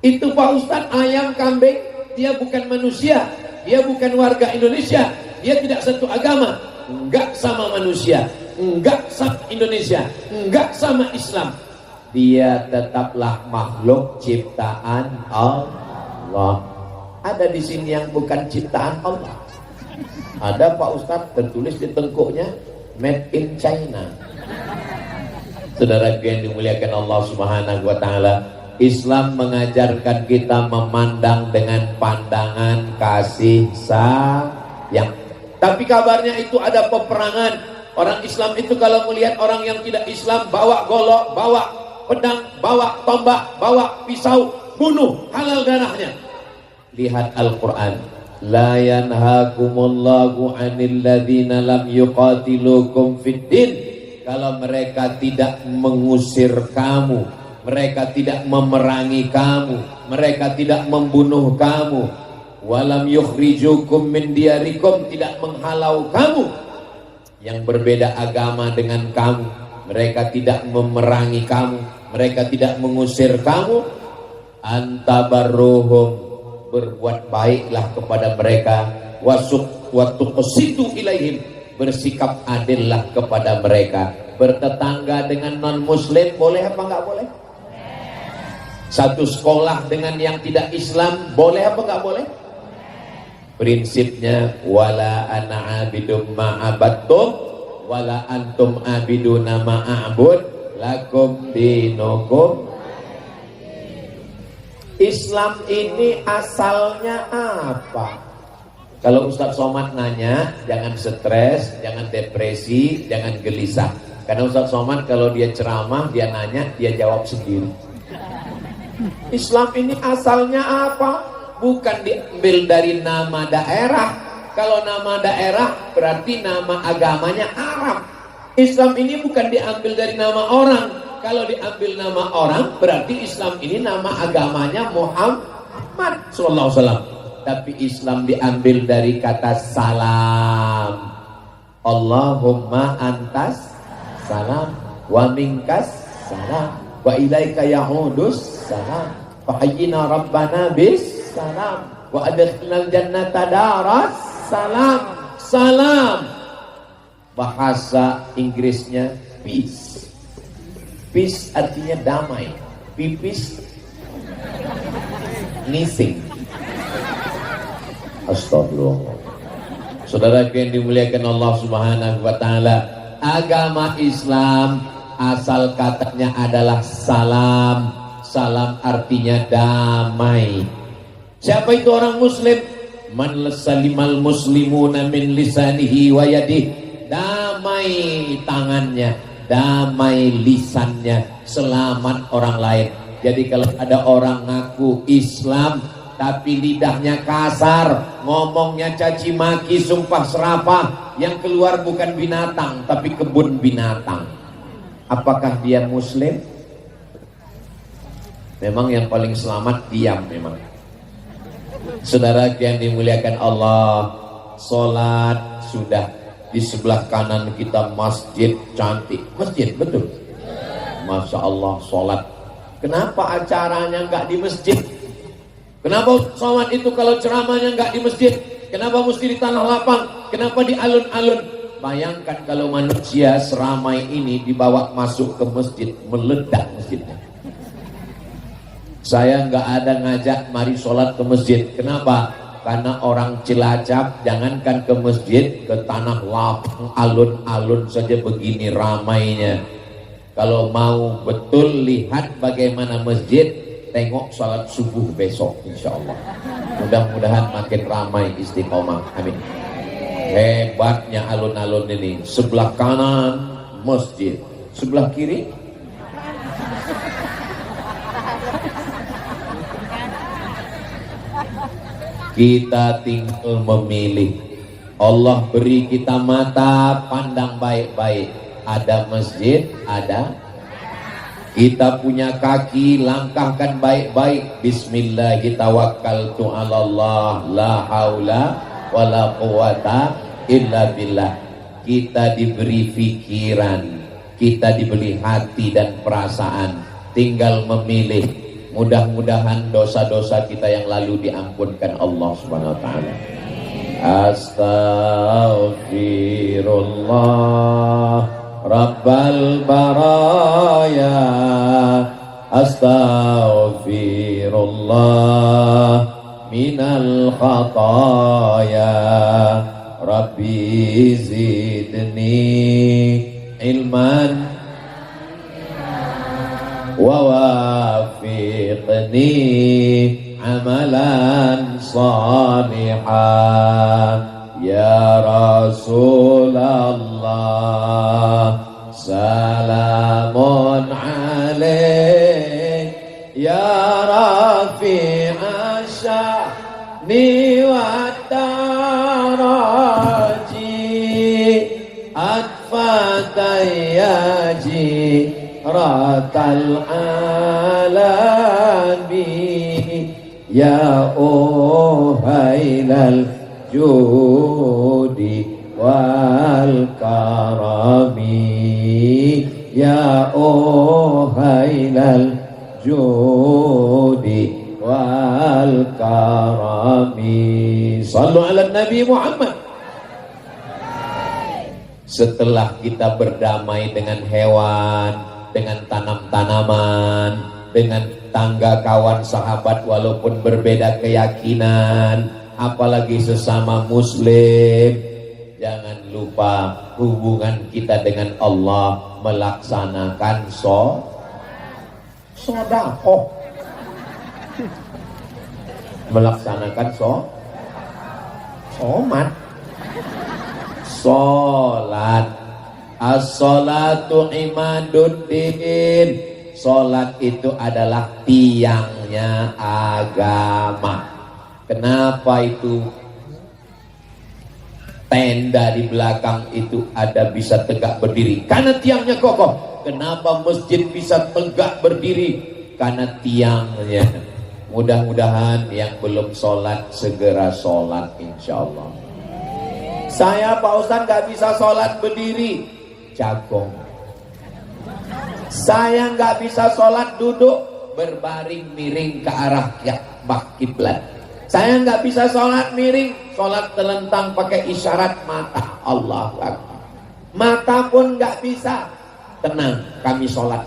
Speaker 7: Itu Pak Ustadz, ayam, kambing dia bukan manusia, dia bukan warga Indonesia, dia tidak satu agama, enggak sama manusia, enggak sama Indonesia, enggak sama Islam. Dia tetaplah makhluk ciptaan Allah. Ada di sini yang bukan ciptaan Allah. Ada Pak Ustadz tertulis di tengkuknya Made in China. Saudara yang dimuliakan Allah Subhanahu wa taala, Islam mengajarkan kita memandang dengan pandangan kasih sayang. Tapi kabarnya itu ada peperangan. Orang Islam itu kalau melihat orang yang tidak Islam bawa golok, bawa pedang, bawa tombak, bawa pisau, bunuh, halal darahnya. Lihat Al-Quran. La yanhakumullahu 'anil ladzina lam yuqatilukum fid din. Kalau mereka tidak mengusir kamu, mereka tidak memerangi kamu, mereka tidak membunuh kamu, walam yukhrijukum min diyarikum, tidak menghalau kamu yang berbeda agama dengan kamu, mereka tidak memerangi kamu, mereka tidak mengusir kamu, antabarruhum, berbuat baiklah kepada mereka, watuqsitu ilaihim, bersikap adillah kepada mereka. Bertetangga dengan non muslim boleh apa enggak boleh? Satu sekolah dengan yang tidak Islam boleh apa enggak boleh? Prinsipnya wala ana abidum ma'abattum wala antum abiduna ma'abud lakum dinukum. Islam ini asalnya apa? Kalau Ustadz Somad nanya, jangan stres, jangan depresi, jangan gelisah. Karena Ustadz Somad kalau dia ceramah, dia nanya, dia jawab sendiri. Islam ini asalnya apa? Bukan diambil dari nama daerah. Kalau nama daerah berarti nama agamanya Arab. Islam ini bukan diambil dari nama orang. Kalau diambil nama orang berarti Islam ini nama agamanya Muhammad sallallahu alaihi wasallam. Tapi Islam diambil dari kata salam. Allahumma antas salam wa minkas salam wa ilaika ya'udus salam fa hayyina rabbana bis salam wa adkhilnal jannata daras salam. Salam bahasa Inggrisnya peace. Peace artinya damai. Pipis ngising. Astagfirullah. Saudara yang dimuliakan Allah Subhanahu wa taala, agama Islam asal katanya adalah salam. Salam artinya damai. Siapa itu orang muslim? Man salimal muslimuna min lisanihi wa yadihi. Damai tangannya, damai lisannya, selamat orang lain. Jadi kalau ada orang ngaku Islam tapi lidahnya kasar, ngomongnya caci maki, sumpah serapah, yang keluar bukan binatang tapi kebun binatang, apakah dia muslim? Memang yang paling selamat diam memang. Saudara yang dimuliakan Allah, sholat sudah, di sebelah kanan kita masjid cantik, masjid betul, Masya Allah sholat. Kenapa acaranya nggak di masjid? Kenapa sholat itu kalau ceramahnya nggak di masjid? Kenapa mesti di tanah lapang? Kenapa di alun-alun? Bayangkan kalau manusia seramai ini dibawa masuk ke masjid, meledak masjidnya. Saya nggak ada ngajak mari sholat ke masjid. Kenapa? Karena orang Cilacap jangankan ke masjid, ke tanah lapang, alun-alun saja begini ramainya. Kalau mau betul lihat bagaimana masjid, tengok salat subuh besok insya Allah. Mudah-mudahan makin ramai istiqomah. Amin. Hebatnya alun-alun ini. Sebelah kanan masjid, sebelah kiri kita tinggal memilih. Allah beri kita mata pandang baik-baik. Ada masjid, ada. Kita punya kaki, langkahkan baik-baik. Bismillahirrahmanirrahim. Allah, la haula wa la quwata illa billah. Kita diberi pikiran, kita diberi hati dan perasaan. Tinggal memilih Mudah-mudahan dosa-dosa kita yang lalu diampunkan Allah Subhanahu wa taala. Astaghfirullah Rabbal baraya, astaghfirullah minal khataya, Rabbi zidni ilman wa wafiqni amalan salihah. Ya Rasulullah salamun alaik, ya rafi'a sya'ni wa daraji, atfatayyaji ratal alami, ya uhailal judi wal karami, ya uhailal judi wal karami. Sallu ala Nabi Muhammad. Setelah kita berdamai dengan hewan, dengan tanam-tanaman, dengan tangga kawan sahabat walaupun berbeda keyakinan, apalagi sesama muslim, jangan lupa hubungan kita dengan Allah melaksanakan sedekah, melaksanakan sholat. As-sholatu imaduddin. Sholat itu adalah tiangnya agama. Kenapa itu tenda di belakang itu ada bisa tegak berdiri? Karena tiangnya kokoh. Kenapa masjid bisa tegak berdiri? Karena tiangnya. Mudah-mudahan yang belum sholat segera sholat, insya Allah. Saya Pak Ustadz gak bisa sholat berdiri, jagung. Saya gak bisa sholat duduk berbaring miring ke arah kiblat. Saya nggak bisa sholat miring, sholat telentang pakai isyarat mata. Allahu Akbar. Mata pun nggak bisa. Tenang, kami sholat.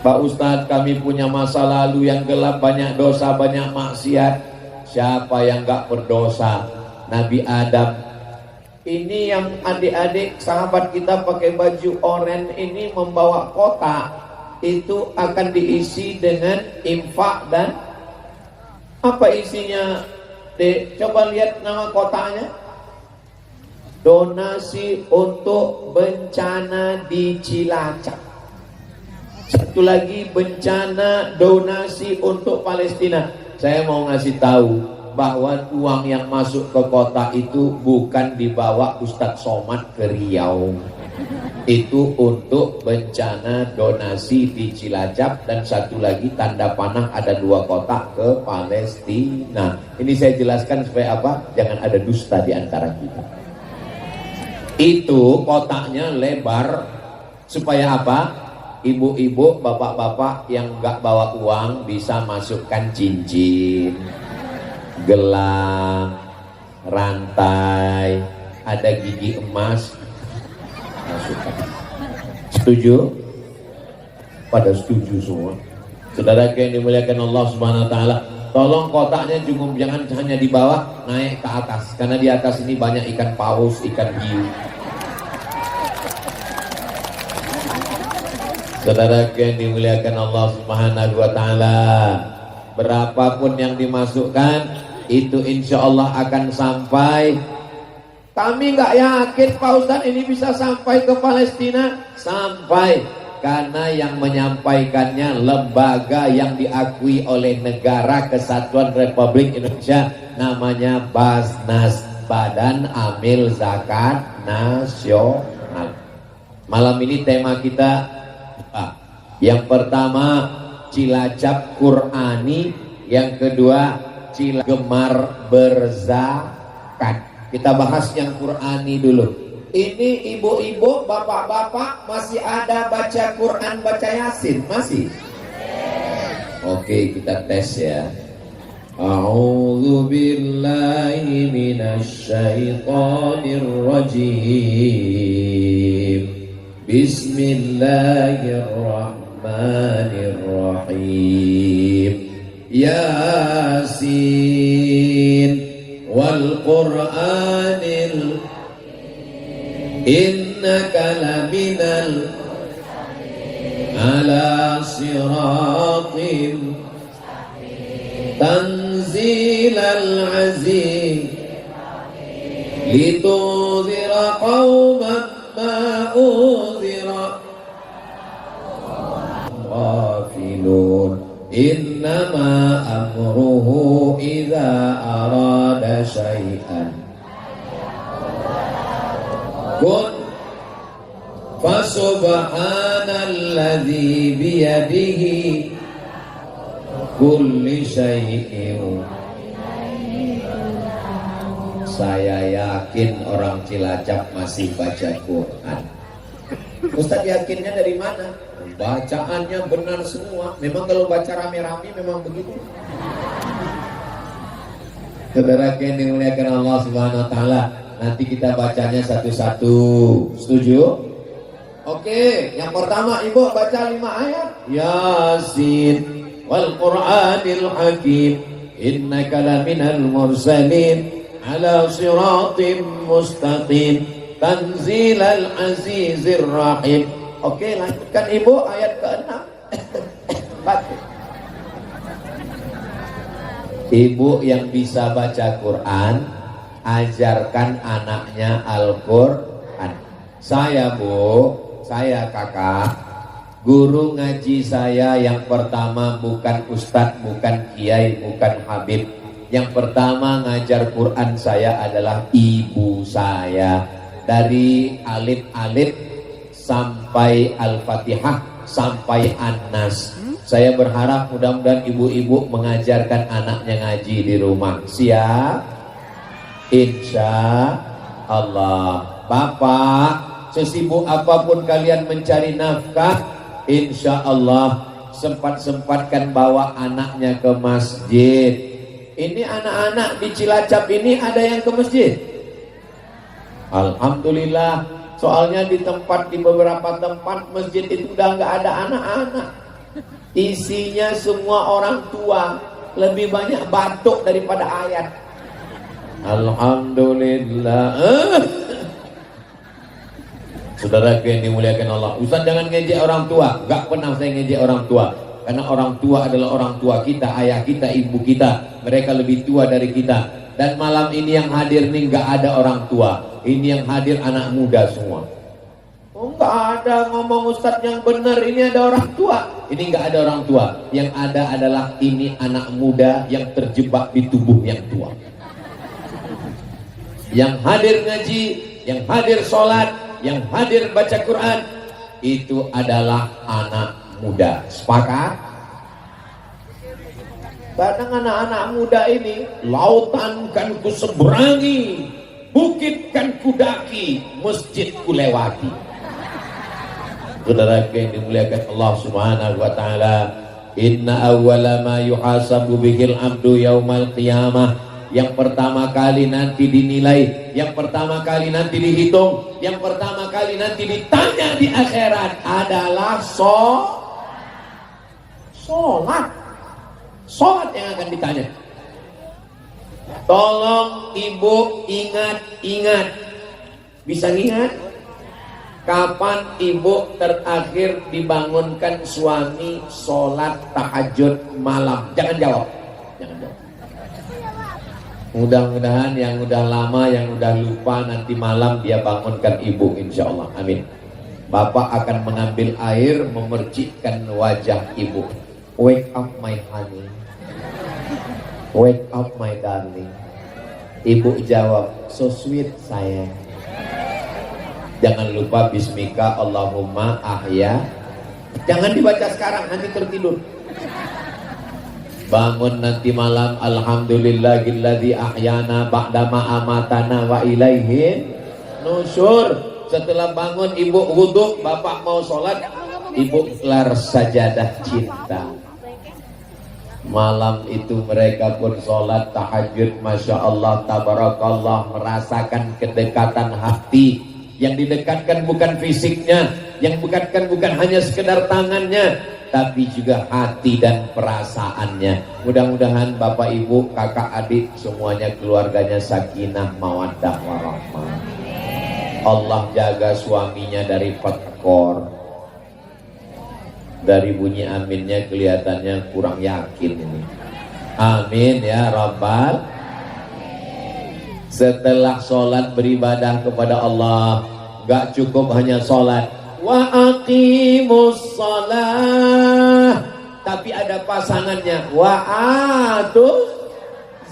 Speaker 7: Pak Ustadz, kami punya masa lalu yang gelap, banyak dosa, banyak maksiat. Siapa yang nggak berdosa? Nabi Adam. Ini yang adik-adik sahabat kita pakai baju oranye ini membawa kotak. Itu akan diisi dengan infak dan apa isinya? Coba lihat nama kotaknya. Donasi untuk bencana di Cilacap. Satu lagi bencana donasi untuk Palestina. Saya mau ngasih tahu bahwa uang yang masuk ke kota itu bukan dibawa Ustadz Somad ke Riau. Itu untuk bencana donasi di Cilacap, dan satu lagi tanda panah ada 2 kotak ke Palestina. Ini saya jelaskan supaya apa? Jangan ada dusta di antara kita. Itu kotaknya lebar supaya apa? Ibu-ibu, bapak-bapak yang nggak bawa uang bisa masukkan cincin, gelang, rantai, ada gigi emas. Masukkan. Setuju? Pada setuju semua. Saudara yang dimuliakan Allah Subhanahu wa taala, tolong kotaknya jangan hanya dibawa, naik ke atas, karena di atas ini banyak ikan paus, ikan hiu. Saudara yang dimuliakan Allah Subhanahu wa taala, berapapun yang dimasukkan itu insya Allah akan sampai. Kami nggak yakin Pak Ustadz ini bisa sampai ke Palestina. Sampai, karena yang menyampaikannya lembaga yang diakui oleh Negara Kesatuan Republik Indonesia, namanya Basnas, Badan Amil Zakat Nasional. Malam ini tema kita, yang pertama Cilacap Qur'ani, yang kedua Cilacap gemar berzakat. Kita bahas yang Qur'ani dulu. Ini ibu-ibu, bapak-bapak masih ada baca Quran, baca Yasin? Masih? Oke, kita tes ya. A'udzu billahi minasy syaithanir rajim. Bismillahirrahmanirrahim. Yasin wal Qur'anil innaka laminal ala siratim tanzilal aziz litudhira qauman ma udhira ghafilun innama amruhu idza arada syai'an kun fasubhanalladzi biyadihi kulli syai'in. Saya yakin orang Cilacap masih baca Quran. Ustaz yakinnya dari mana? Bacaannya benar semua. Memang kalau baca rame-rame memang begitu. Saudara yang dimuliakan Allah Subhanahu wa taala, nanti kita bacanya satu-satu. Setuju? Oke, yang pertama Ibu baca 5 ayat. Yasin wal Qur'anil Hakim innaka laminal mursalin ala siratim mustaqim tanzilal azizir rahim. Oke, lanjutkan Ibu ayat ke-6. Ibu yang bisa baca Quran, ajarkan anaknya Al-Quran. Saya Bu, saya kakak, guru ngaji saya yang pertama bukan ustadz, bukan kiai, bukan habib. Yang pertama ngajar Quran saya adalah ibu saya. Dari alif-alif sampai Al-Fatihah sampai An-Nas. Saya berharap mudah-mudahan ibu-ibu mengajarkan anaknya ngaji di rumah. Siap? Insya Allah. Bapak, sesibuk apapun kalian mencari nafkah, insya Allah sempat-sempatkan bawa anaknya ke masjid. Ini anak-anak di Cilacap ini ada yang ke masjid? Alhamdulillah. Soalnya di beberapa tempat masjid itu udah nggak ada anak-anak. Isinya semua orang tua. Lebih banyak batuk daripada ayat. Alhamdulillah. Saudara yang dimuliakan Allah, Ustaz jangan ngejek orang tua. Gak pernah saya ngejek orang tua. Karena orang tua adalah orang tua kita, ayah kita, ibu kita. Mereka lebih tua dari kita. Dan malam ini yang hadir nih gak ada orang tua. Ini yang hadir anak muda semua. Oh, gak ada ngomong Ustaz yang benar, ini ada orang tua. Ini gak ada orang tua. Yang ada adalah ini anak muda yang terjebak di tubuh yang tua. Yang hadir ngaji, yang hadir sholat, yang hadir baca Quran, itu adalah anak muda. Sepakat? Kadang anak-anak muda ini, lautan kan ku seberangi, bukit kan ku daki, masjid ku lewati. Saudara yang dimuliakan Allah Subhanahu wa taala, inna awwala ma yuhasabu bihil abdu yaumal qiyamah. Yang pertama kali nanti dinilai, yang pertama kali nanti dihitung, yang pertama kali nanti ditanya di akhirat adalah sholat. Sholat yang akan ditanya. Tolong ibu ingat. Bisa ingat? Kapan ibu terakhir dibangunkan suami sholat tahajud malam? Jangan jawab. Mudah-mudahan yang udah lama, yang udah lupa, nanti malam dia bangunkan ibu, insya Allah. Amin. Bapak akan mengambil air, memercikkan wajah ibu. Wake up my honey. Wake up my darling. Ibu jawab, so sweet sayang. Jangan lupa bismika Allahumma ahya. Jangan dibaca sekarang, nanti tertidur. Bangun nanti malam, alhamdulillahilladzi ahyana ba'dama amatana wa ilaihi. Nusyur. Setelah bangun ibu wudhu, bapak mau sholat, ibu gelar sajadah cinta. Malam itu mereka pun sholat tahajud, Masya Allah, tabarakallah, merasakan kedekatan hati. Yang didekatkan bukan fisiknya, yang didekatkan bukan hanya sekedar tangannya, tapi juga hati dan perasaannya. Mudah-mudahan bapak ibu, kakak adik, semuanya keluarganya sakinah mawaddah warahmah. Allah jaga suaminya dari petkor. Dari bunyi aminnya kelihatannya kurang yakin ini. Amin ya Rabbal. Setelah sholat beribadah kepada Allah, gak cukup hanya sholat. Wa aqimus sholat, tapi ada pasangannya. Wa atuz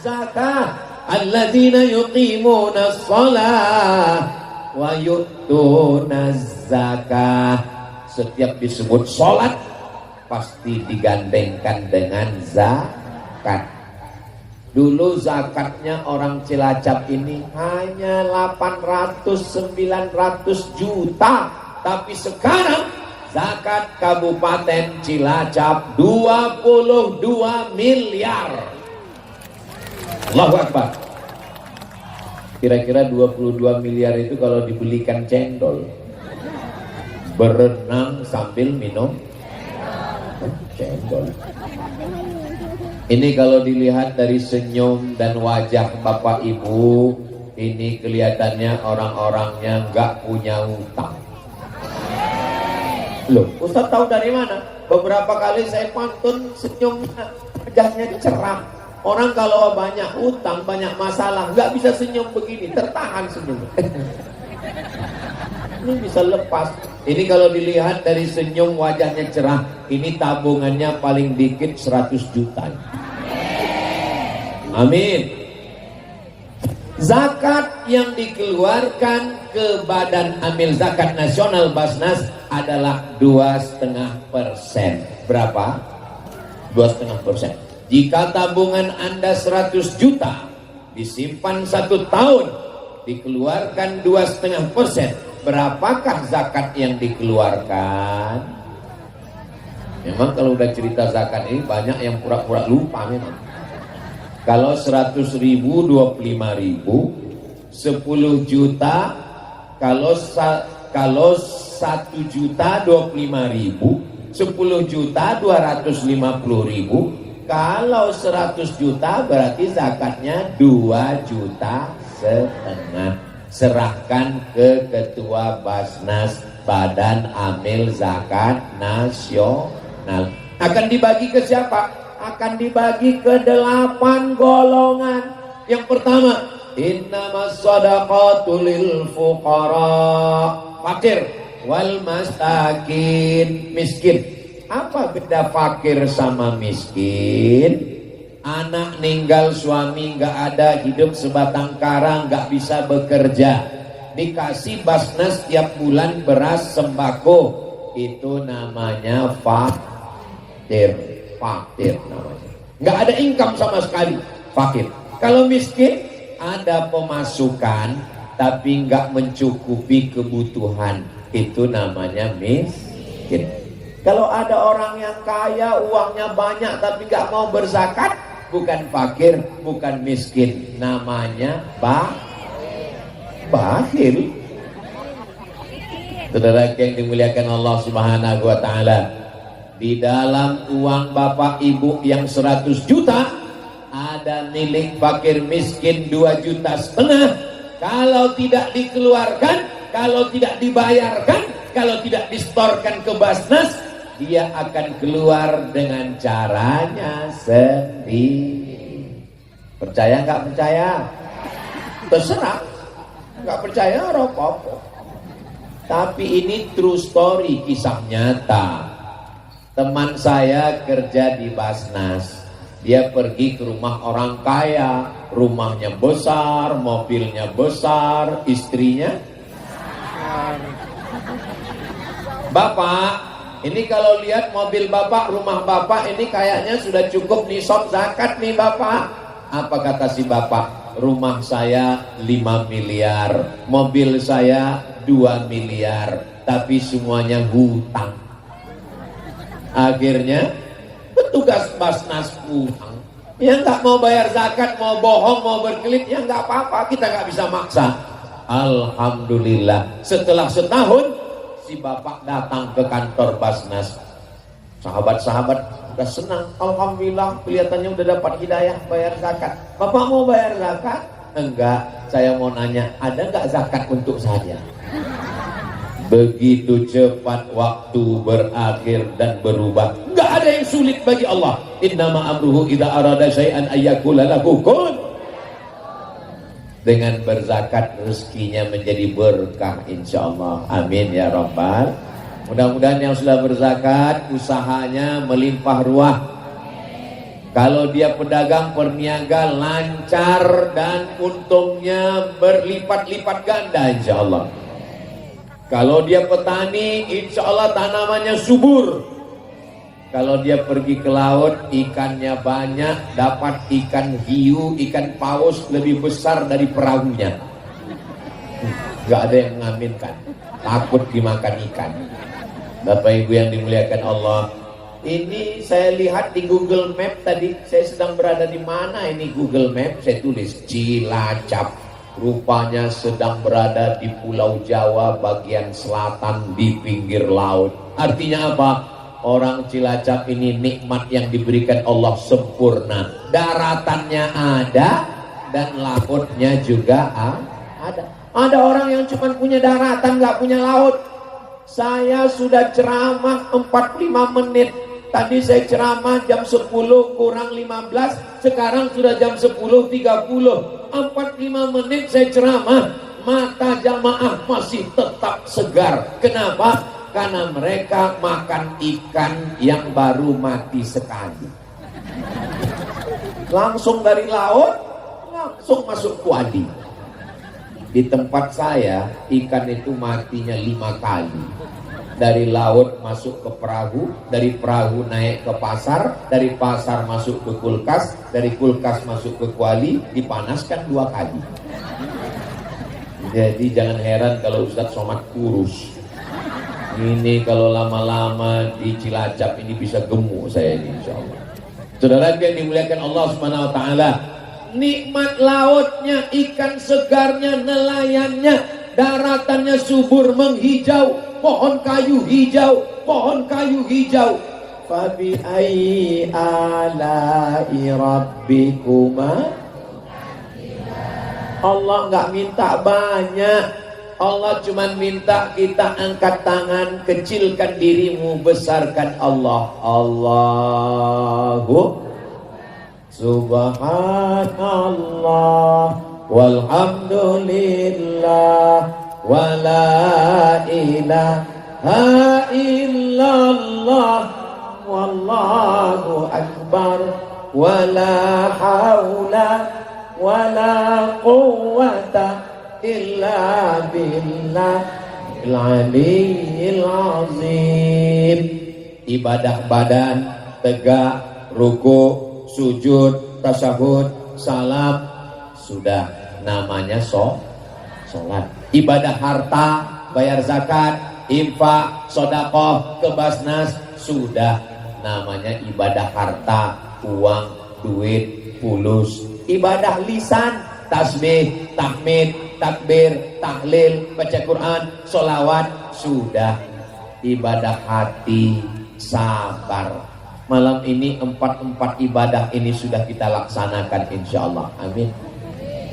Speaker 7: zakah, alladzina yuqimuna sholat wa yu'tuna zakah. Setiap disebut sholat pasti digandengkan dengan zakat. Dulu zakatnya orang Cilacap ini hanya 800-900 juta, tapi sekarang zakat Kabupaten Cilacap 22 miliar. Allahu Akbar. Kira-kira 22 miliar itu kalau dibelikan cendol, berenang sambil minum cendol. Ini kalau dilihat dari senyum dan wajah bapak ibu, ini kelihatannya orang-orangnya nggak punya utang. Loh, Ustaz tahu dari mana? Beberapa kali saya pantun senyumnya, wajahnya cerah. Orang kalau banyak utang, banyak masalah, nggak bisa senyum begini, tertahan senyumnya. Ini bisa lepas. Ini kalau dilihat dari senyum wajahnya cerah, ini tabungannya paling dikit 100 juta. Amin. Zakat yang dikeluarkan ke Badan Amil Zakat Nasional Basnas adalah 2,5%. Berapa? 2,5%. Jika tabungan Anda 100 juta, disimpan 1 tahun, dikeluarkan 2,5%, berapakah zakat yang dikeluarkan? Memang kalau udah cerita zakat ini banyak yang pura-pura lupa memang. Kalau 100 ribu 25.000, 10 juta, kalau 1 juta 25.000, 10 juta 250.000. Kalau 100 juta berarti zakatnya 2,5 juta. Serahkan ke Ketua Basnas, Badan Amil Zakat Nasional. Akan dibagi ke siapa? Akan dibagi ke 8 golongan. Yang pertama, innamas shadaqatu lil fuqara, fakir, wal masakin, miskin. Apa beda fakir sama miskin? Anak ninggal, suami nggak ada, hidup sebatang kara, nggak bisa bekerja, dikasih Basnas tiap bulan beras sembako, itu namanya fakir. Fakir namanya. Nggak ada income sama sekali, fakir. Kalau miskin, ada pemasukan tapi nggak mencukupi kebutuhan, itu namanya miskin. Kalau ada orang yang kaya, uangnya banyak tapi nggak mau berzakat, bukan fakir, bukan miskin, namanya bakhil. Saudara yang dimuliakan Allah Subhanahu wa taala, di dalam uang bapak ibu yang 100 juta ada milik fakir miskin 2,5 juta. Kalau tidak dikeluarkan, kalau tidak dibayarkan, kalau tidak distorkan ke Basnas, dia akan keluar dengan caranya sendiri. Percaya nggak percaya? Terserah. Nggak percaya apa-apa. Tapi ini true story, kisah nyata. Teman saya kerja di Basnas. Dia pergi ke rumah orang kaya, rumahnya besar, mobilnya besar, istrinya. Bapak, ini kalau lihat mobil bapak, rumah bapak, ini kayaknya sudah cukup nisab zakat nih bapak. Apa kata si bapak? rumah saya 5 miliar, mobil saya 2 miliar, tapi semuanya hutang. Akhirnya petugas Basnas pulang. Ya nggak mau bayar zakat, mau bohong, mau berkelit, ya nggak apa-apa, kita nggak bisa maksa. Alhamdulillah, setelah setahun si bapak datang ke kantor Basnas. Sahabat-sahabat udah senang, alhamdulillah kelihatannya udah dapat hidayah bayar zakat. Bapak mau bayar zakat? Enggak, saya mau nanya, ada nggak zakat untuk saya? Begitu cepat waktu berakhir dan berubah. Enggak ada yang sulit bagi Allah. Innama amruhu idza arada syai'an ayyakula lahu kun. Dengan berzakat rezekinya menjadi berkah insyaallah. Amin ya rabbal. Mudah-mudahan yang sudah berzakat usahanya melimpah ruah. Kalau dia pedagang perniaga lancar dan untungnya berlipat-lipat ganda insyaallah. Kalau dia petani insyaallah tanamannya subur. Kalau dia pergi ke laut ikannya banyak, dapat ikan hiu, ikan paus lebih besar dari perahunya. Gak ada yang mengaminkan, takut dimakan ikan. Bapak Ibu yang dimuliakan Allah, ini saya lihat di Google Map tadi, saya sedang berada di mana ini Google Map, saya tulis Cilacap, rupanya sedang berada di Pulau Jawa bagian selatan di pinggir laut. Artinya apa? Orang Cilacap ini nikmat yang diberikan Allah sempurna, daratannya ada dan lautnya juga ada. Ada orang yang cuma punya daratan, nggak punya laut. Saya sudah ceramah 45 menit. Tadi saya ceramah jam 10 kurang 15. Sekarang sudah jam 10.30. 45 menit saya ceramah. Mata jamaah masih tetap segar. Kenapa? Karena mereka makan ikan yang baru mati sekali. Langsung dari laut, langsung masuk kuali. Di tempat saya ikan itu matinya 5 kali. Dari laut masuk ke perahu, dari perahu naik ke pasar, dari pasar masuk ke kulkas, dari kulkas masuk ke kuali, dipanaskan 2 kali. Jadi jangan heran kalau Ustadz Somad kurus. Ini kalau lama-lama di Cilacap ini bisa gemuk saya ini insyaallah. Saudara yang dimuliakan Allah Subhanahu wa taala, nikmat lautnya, ikan segarnya, nelayannya, daratannya subur menghijau, pohon kayu hijau, pohon kayu hijau. Fabi ayyi ala'i rabbikuma. Allah nggak minta banyak. Allah cuma minta kita angkat tangan, kecilkan dirimu, besarkan Allah. Allahu Subhanallah walhamdulillah wala ilaha illallah wallahu akbar wala haula wala quwwata illa billah al-aliyyil azim. Ibadah badan tegak, ruku, sujud, tasyahud, salam, sudah namanya sholat. Ibadah harta, bayar zakat, infak, sedekah, ke Basnas, sudah namanya ibadah harta, uang, duit, fulus. Ibadah lisan, tasbih, tahmid, takbir, tahlil, baca Quran, sholawat, sudah. Ibadah hati, sabar. Malam ini 4 ibadah ini sudah kita laksanakan insyaallah. Amin.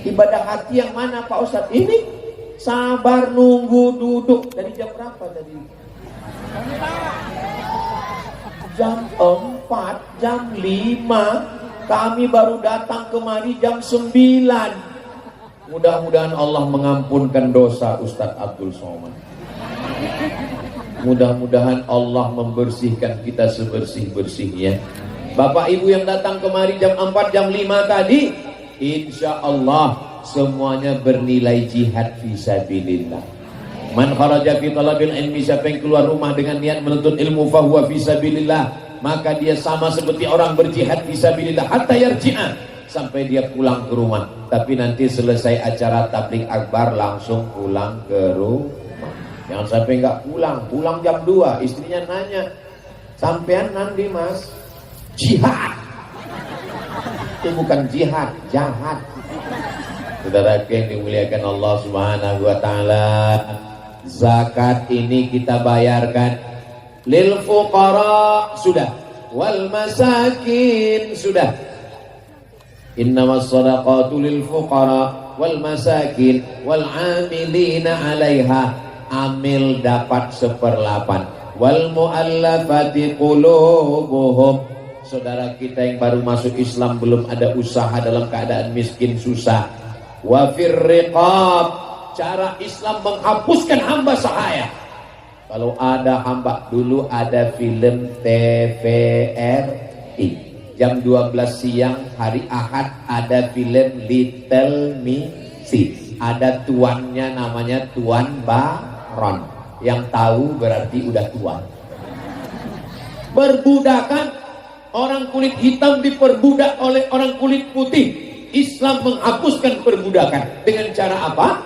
Speaker 7: Ibadah hati yang mana Pak Ustadz? Ini sabar nunggu duduk. Dari jam berapa tadi? Jam 4, jam 5. Kami baru datang kemari jam 9. Mudah-mudahan Allah mengampunkan dosa Ustadz Abdul Somad. Mudah-mudahan Allah membersihkan kita sebersih-bersihnya. Bapak Ibu yang datang kemari jam 4, jam 5 tadi, insya Allah semuanya bernilai jihad fisabilillah. Man kharaja fi talabil ilmi, siapa yang keluar rumah dengan niat menuntut ilmu fahuwa fisabilillah, maka dia sama seperti orang berjihad fisabilillah hatta yarji'a, sampai dia pulang ke rumah. Tapi nanti selesai acara tabligh akbar langsung pulang ke rumah. Jangan sampai nggak pulang, pulang jam 2. Istrinya nanya, sampean nanti mas jihad? Itu bukan jihad, jahat. Saudara yang dimuliakan Allah Subhanahu wa taala, zakat ini kita bayarkan lil fuqara sudah, wal masakin sudah. Innamas shadaqatu lil fuqara wal masakin wal 'amilina 'alaiha. Amil dapat 1/8. Wal mu'allafati qulubuhum. Saudara kita yang baru masuk Islam belum ada usaha dalam keadaan miskin susah. Wa fir riqab, cara Islam menghapuskan hamba sahaya. Kalau ada hamba, dulu ada film TVRI jam 12 siang hari Ahad ada film Little Missy, ada tuannya namanya Tuan Baron. Yang tahu berarti udah tua. Perbudakan, orang kulit hitam diperbudak oleh orang kulit putih. Islam menghapuskan perbudakan dengan cara apa?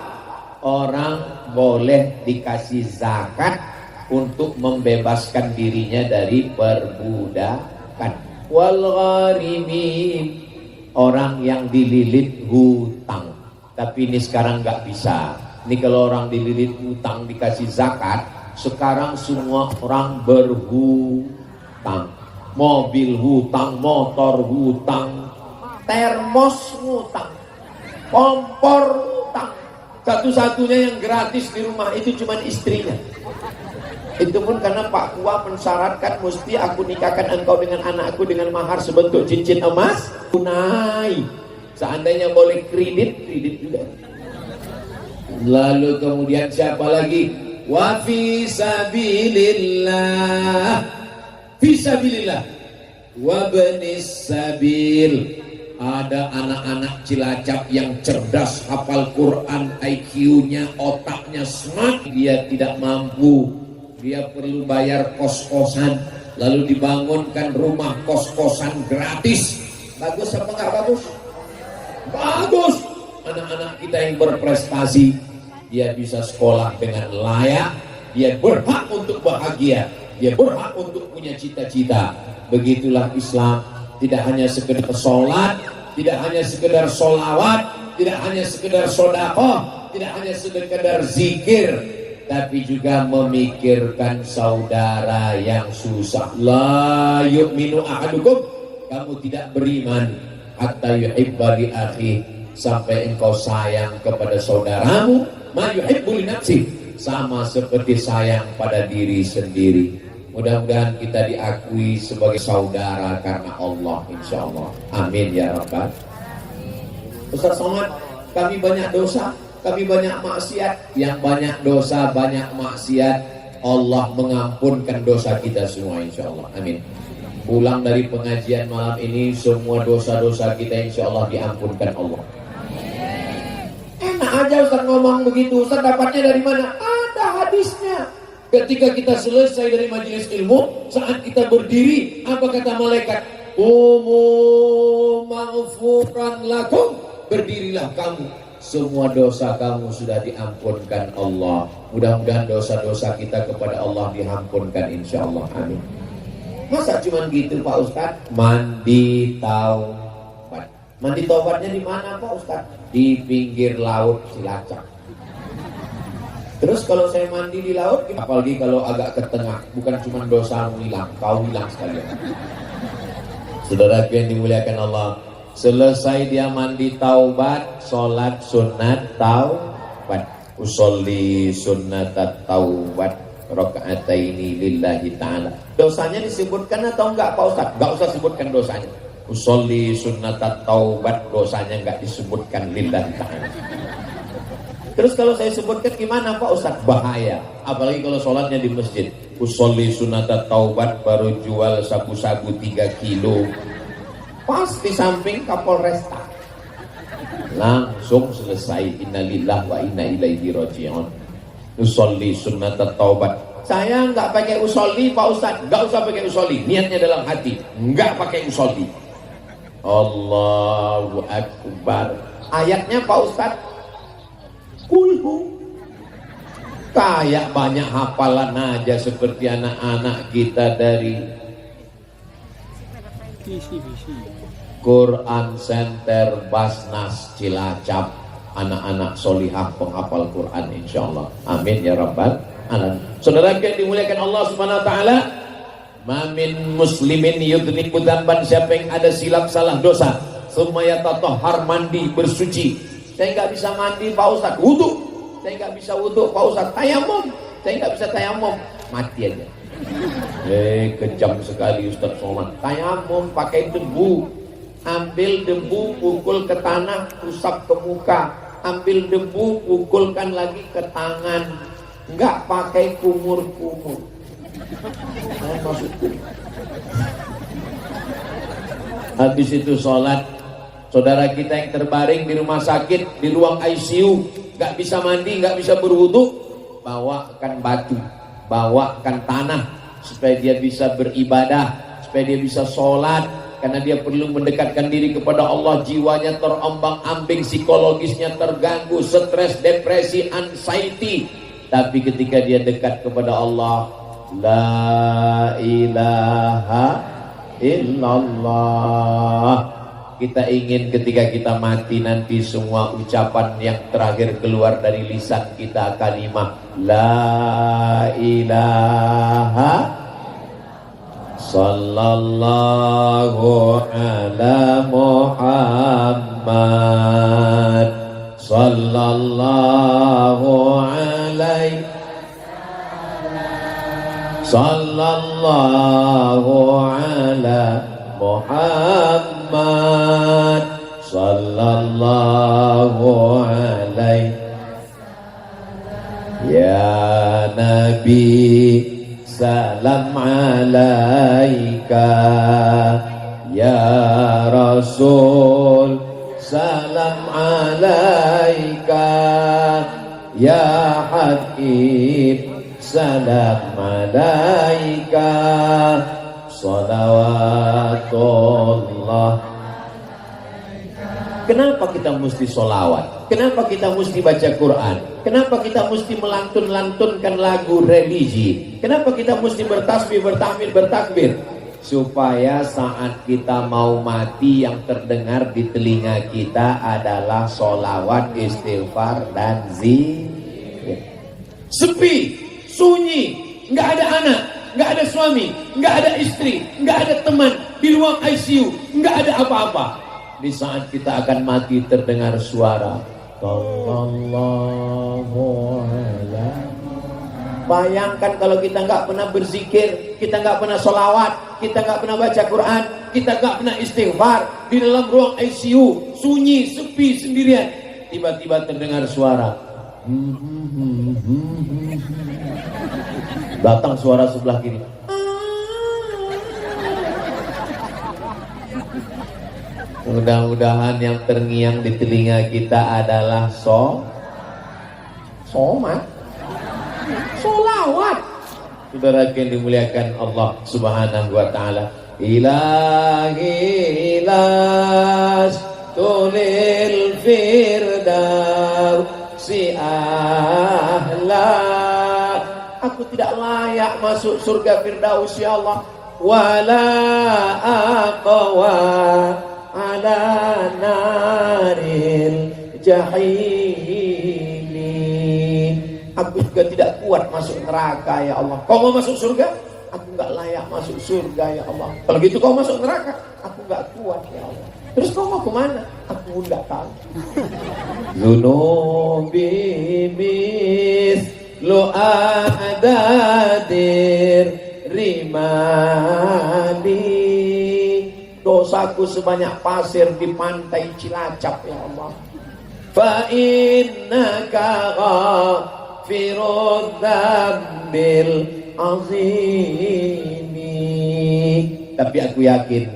Speaker 7: Orang boleh dikasih zakat untuk membebaskan dirinya dari perbudakan. Wal gharimin, orang yang dililit hutang. Tapi ini sekarang nggak bisa. Ini kalau orang dililit hutang dikasih zakat, sekarang semua orang berhutang. Mobil hutang, motor hutang, termos hutang, kompor hutang. Satu-satunya yang gratis di rumah itu cuma istrinya. Itu pun karena Pak Kua mensyaratkan mesti aku nikahkan engkau dengan anakku dengan mahar sebentuk cincin emas tunai. Seandainya boleh kredit juga. Lalu kemudian siapa lagi? Wa fi sabilillah, fi sabilillah, wa banis sabil. Ada anak-anak Cilacap yang cerdas, hafal Quran, IQ-nya, otaknya smart. Dia tidak mampu, dia perlu bayar kos-kosan, lalu dibangunkan rumah kos-kosan gratis. Bagus apa enggak bagus? Bagus. Anak-anak kita yang berprestasi, dia bisa sekolah dengan layak, dia berhak untuk bahagia, dia berhak untuk punya cita-cita. Begitulah Islam. Tidak hanya sekedar sholat, tidak hanya sekedar sholawat, tidak hanya sekedar sodakoh, tidak hanya sekedar zikir, tapi juga memikirkan saudara yang susah. La yu'minu ahadukum, kamu tidak beriman hatta yuhibba li akhi, sampai engkau sayang kepada saudaramu ma yuhibbu li nafsi, sama seperti sayang pada diri sendiri. Mudah-mudahan kita diakui sebagai saudara karena Allah, insya Allah. Amin ya Rabbal. Ustaz Somad, kami banyak dosa, kami banyak maksiat. Yang banyak dosa, banyak maksiat, Allah mengampunkan dosa kita semua, insya Allah. Amin. Pulang dari pengajian malam ini, semua dosa-dosa kita insya Allah diampunkan Allah. Enak aja Ustaz ngomong begitu. Ustaz dapatnya dari mana? Ada hadisnya. Ketika kita selesai dari majelis ilmu, saat kita berdiri, apa kata malaikat? Qumu maghfuran lakum, berdirilah kamu, semua dosa kamu sudah diampunkan Allah. Mudah-mudahan dosa-dosa kita kepada Allah diampunkan, insya Allah. Amin. Masa cuma gitu Pak Ustaz? Mandi taubat. Mandi taubatnya di mana Pak Ustaz? Di pinggir laut Cilacap. Terus kalau saya mandi di laut, apalagi kalau agak ke tengah, bukan cuma dosa hilang, kau hilang sekalian. Saudara yang dimuliakan Allah, selesai dia mandi taubat, sholat sunat taubat, usolli sunat taubat, rakaataini lillahi ta'ala. Dosanya disebutkan atau enggak Pak Ustaz? Enggak usah sebutkan dosanya. Usolli sunat taubat, dosanya enggak disebutkan lillahi ta'ala. Terus kalau saya sebutkan gimana Pak Ustaz? Bahaya. Apalagi kalau sholatnya di masjid. Usolli sunata taubat, baru jual sabu-sabu 3 kilo. Pas di samping Kapolresta. Langsung selesai. Innalillah wa inna ilaihi raji'un. Usolli sunata taubat. Saya nggak pakai usolli Pak Ustaz. Nggak usah pakai usolli. Niatnya dalam hati. Nggak pakai usolli. Allahu Akbar. Ayatnya Pak Ustaz, kulhu. Kayak banyak hafalan aja seperti anak-anak kita dari Quran Center Basnas Cilacap, anak-anak solihah penghafal Quran insyaallah. Amin ya rabbal alamin. Saudara yang dimuliakan Allah Subhanahu wa taala, mamin muslimin yudnibu dzamban, siapa yang ada silap salah dosa, summa yatatahhar, mandi bersuci. Saya nggak bisa mandi Pak Ustaz, wudu. Saya nggak bisa wudu Pak Ustaz, tayamum. Saya nggak bisa tayamum, mati aja. Kejam sekali Ustaz Somad. Tayamum pakai debu, ambil debu, pukul ke tanah, usap ke muka, ambil debu, pukulkan lagi ke tangan, nggak pakai kumur-kumur. Habis itu sholat, saudara kita yang terbaring di rumah sakit, di ruang ICU, nggak bisa mandi, nggak bisa berwudu, bawakan batu, bawakan tanah, supaya dia bisa beribadah, supaya dia bisa sholat, karena dia perlu mendekatkan diri kepada Allah. Jiwanya terombang-ambing, psikologisnya terganggu, stres, depresi, anxiety. Tapi ketika dia dekat kepada Allah, la ilaha illallah. Kita ingin ketika kita mati nanti semua ucapan yang terakhir keluar dari lisan kita kalimah la ilaha sallallahu ala Muhammad sallallahu alaihi sallallahu ala Muhammad sallallahu alaihi. Ya Nabi salam alaika, ya Rasul salam alaika, ya Habib salam alaika, salawatullah. Kenapa kita mesti sholawat? Kenapa kita mesti baca Quran? Kenapa kita mesti melantun-lantunkan lagu religi? Kenapa kita mesti bertasbih, bertahmid, bertakbir? Supaya saat kita mau mati yang terdengar di telinga kita adalah sholawat, istighfar, dan zikir. Sepi, sunyi, nggak ada anak, nggak ada suami, nggak ada istri, nggak ada teman, di ruang ICU, nggak ada apa-apa. Di saat kita akan mati terdengar suara sallallahu alaihi. Bayangkan kalau kita nggak pernah berzikir, kita nggak pernah sholawat, kita nggak pernah baca Quran, kita nggak pernah istighfar, di dalam ruang ICU, sunyi, sepi, sendirian, tiba-tiba terdengar suara. Datang suara sebelah kiri. Mudah-mudahan yang terngiang di telinga kita adalah somat, sholawat. Saudara yang dimuliakan Allah Subhanahu wa taala. Ilahi las tulil firdausi ahla. Aku tidak layak masuk surga Firdaus ya Allah. Wala aqwa ala naril jahim. Aku juga tidak kuat masuk neraka ya Allah. Kau mau masuk surga? Aku nggak layak masuk surga ya Allah. Kalau gitu kau masuk neraka? Aku nggak kuat ya Allah. Terus kau mau kemana? Aku nggak tahu. Zunubi mislu adadir rimali. Dosaku sebanyak pasir di pantai Cilacap ya Allah. Fa innaka ghafirud dzambil azimi. Tapi aku yakin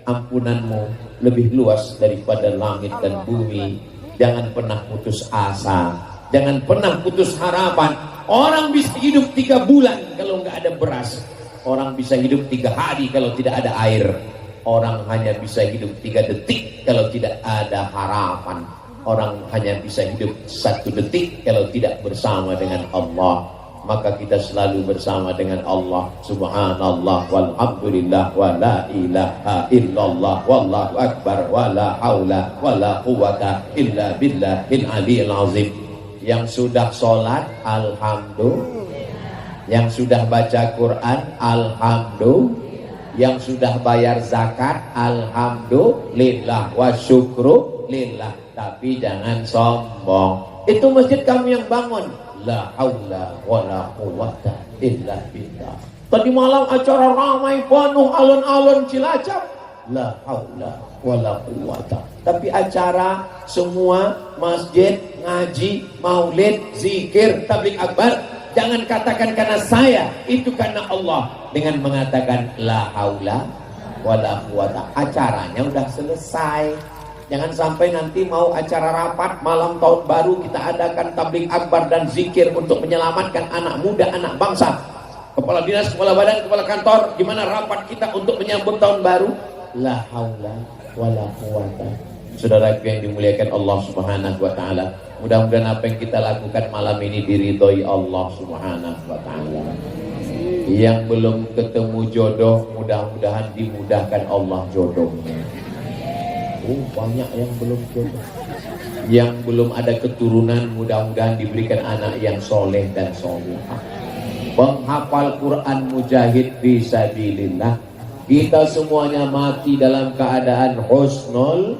Speaker 7: ampunanmu lebih luas daripada langit dan bumi. Jangan pernah putus asa, jangan pernah putus harapan. Orang bisa hidup 3 bulan kalau nggak ada beras. Orang bisa hidup 3 hari kalau tidak ada air. Orang hanya bisa hidup 3 detik kalau tidak ada harapan. Orang hanya bisa hidup 1 detik kalau tidak bersama dengan Allah. Maka kita selalu bersama dengan Allah. Subhanallah walhamdulillah wa la ilaha illallah wallahu akbar wa la haula wa la quwata illa billahil aliyil azim. Yang sudah sholat, alhamdulillah. Yang sudah baca Quran, alhamdulillah. Yang sudah bayar zakat, alhamdulillah wa syukrulillah. Tapi jangan sombong. Itu masjid kamu yang bangun. La haula wa la quwata illa billah. Tadi malam acara ramai penuh alun-alun Cilacap. La haula wa la quwata. Tapi acara semua masjid, ngaji, maulid, zikir, tabligh akbar, jangan katakan karena saya, itu karena Allah. Dengan mengatakan la haula wala quwata, acaranya udah selesai. Jangan sampai nanti mau acara rapat malam tahun baru kita adakan tabligh akbar dan zikir untuk menyelamatkan anak muda, anak bangsa. Kepala dinas, kepala badan, kepala kantor, gimana rapat kita untuk menyambut tahun baru? La haula wala quwata. Saudaraku yang dimuliakan Allah Subhanahu wa taala, mudah-mudahan apa yang kita lakukan malam ini diridhoi Allah Subhanahu wa taala. Yang belum ketemu jodoh, mudah-mudahan dimudahkan Allah jodohnya. Banyak yang belum jodoh. Yang belum ada keturunan, mudah-mudahan diberikan anak yang soleh dan solehah. Penghafal Quran mujahid fisabilillah. Kita semuanya mati dalam keadaan husnul,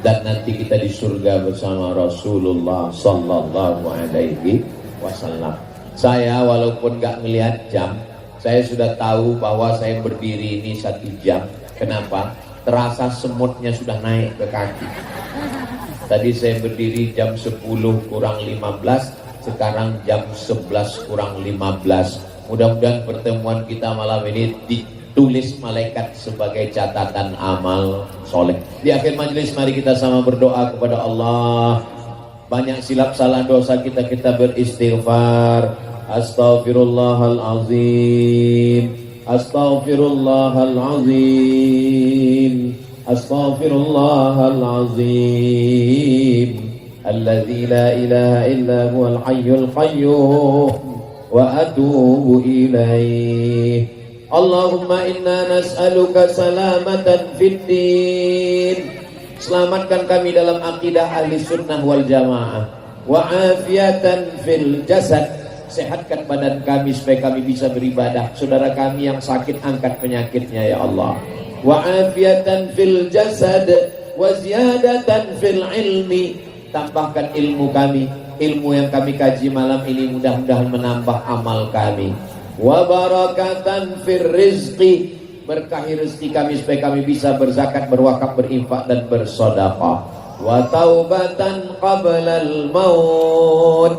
Speaker 7: dan nanti kita di surga bersama Rasulullah sallallahu alaihi wasallam. Saya walaupun gak ngelihat jam, saya sudah tahu bahwa saya berdiri ini 1 jam. Kenapa? Terasa semutnya sudah naik ke kaki. Tadi saya berdiri jam 10 kurang 15, sekarang jam 11 kurang 15. Mudah-mudahan pertemuan kita malam ini ditulis malaikat sebagai catatan amal soleh. Di akhir majelis mari kita sama berdoa kepada Allah. Banyak silap salah dosa kita beristighfar. Astaghfirullahalazim, astaghfirullahalazim, astaghfirullahalazim. Alladzi la ilaha illa huwal hayyul qayyum wa atubu ilaih. Allahumma inna nas'aluka salamatan fid din. Selamatkan kami dalam akidah ahli sunnah wal jamaah. Wa afiatan fil jasad. Sehatkan badan kami supaya kami bisa beribadah. Saudara kami yang sakit, angkat penyakitnya ya Allah. Wa afiatan fil jasad wa ziyadatan fil ilmi. Tambahkan ilmu kami, ilmu yang kami kaji malam ini mudah-mudahan menambah amal kami. Wa barakatan fir rizqi. Berkahi rezeki kami supaya kami bisa berzakat, berwakaf, berinfak dan bersedekah. Wa taubatan qablal maut.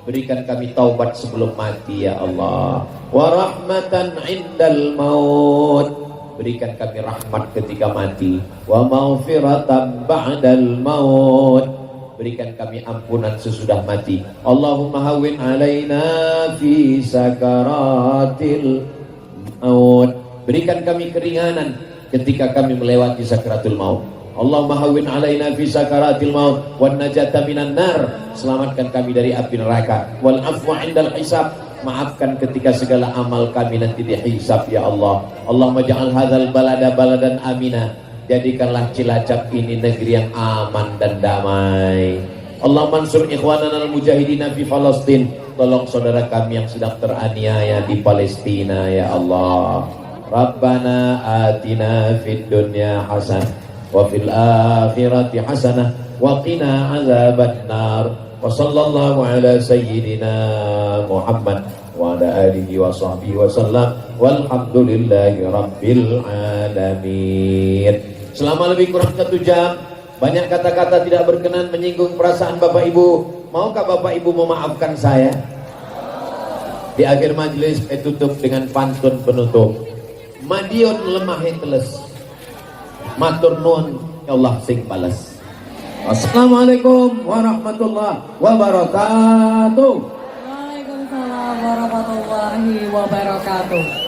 Speaker 7: Berikan kami taubat sebelum mati ya Allah. Wa rahmatan indal maut. Berikan kami rahmat ketika mati. Wa maghfiratan ba'dal maut. Berikan kami ampunan sesudah mati. Allahumma hawwin alaina fi sakaratil maut. Berikan kami keringanan ketika kami melewati sakaratul maut. Allahumma hawwin alaina fi sakaratil maut wan najata minan nar. Selamatkan kami dari api neraka. Wal afwa indal hisab. Maafkan ketika segala amal kami nanti dihisab ya Allah. Allahumma ja'al hadzal balada baladan amina. Jadikanlah Cilacap ini negeri yang aman dan damai. Allahumma ansur ikhwanana al-mujahidina fi Palestin. Tolong saudara kami yang sedang teraniaya di Palestina ya Allah. Rabbana atina fid dunya hasanah wa fil akhirati hasanah wa qina azaban nar. Wa sallallahu ala sayyidina Muhammad wa ala alihi wa sahbihi wa sallam. Walhamdulillahi rabbil alamin. Selama lebih kurang 1 jam, banyak kata-kata tidak berkenan menyinggung perasaan Bapak Ibu. Maukah Bapak Ibu memaafkan saya? Di akhir majelis saya tutup dengan pantun penutup. Madiun lemah teles, matur nuwun ya Allah sing bales. Assalamualaikum warahmatullahi wabarakatuh.
Speaker 8: Waalaikumsalam warahmatullahi wabarakatuh.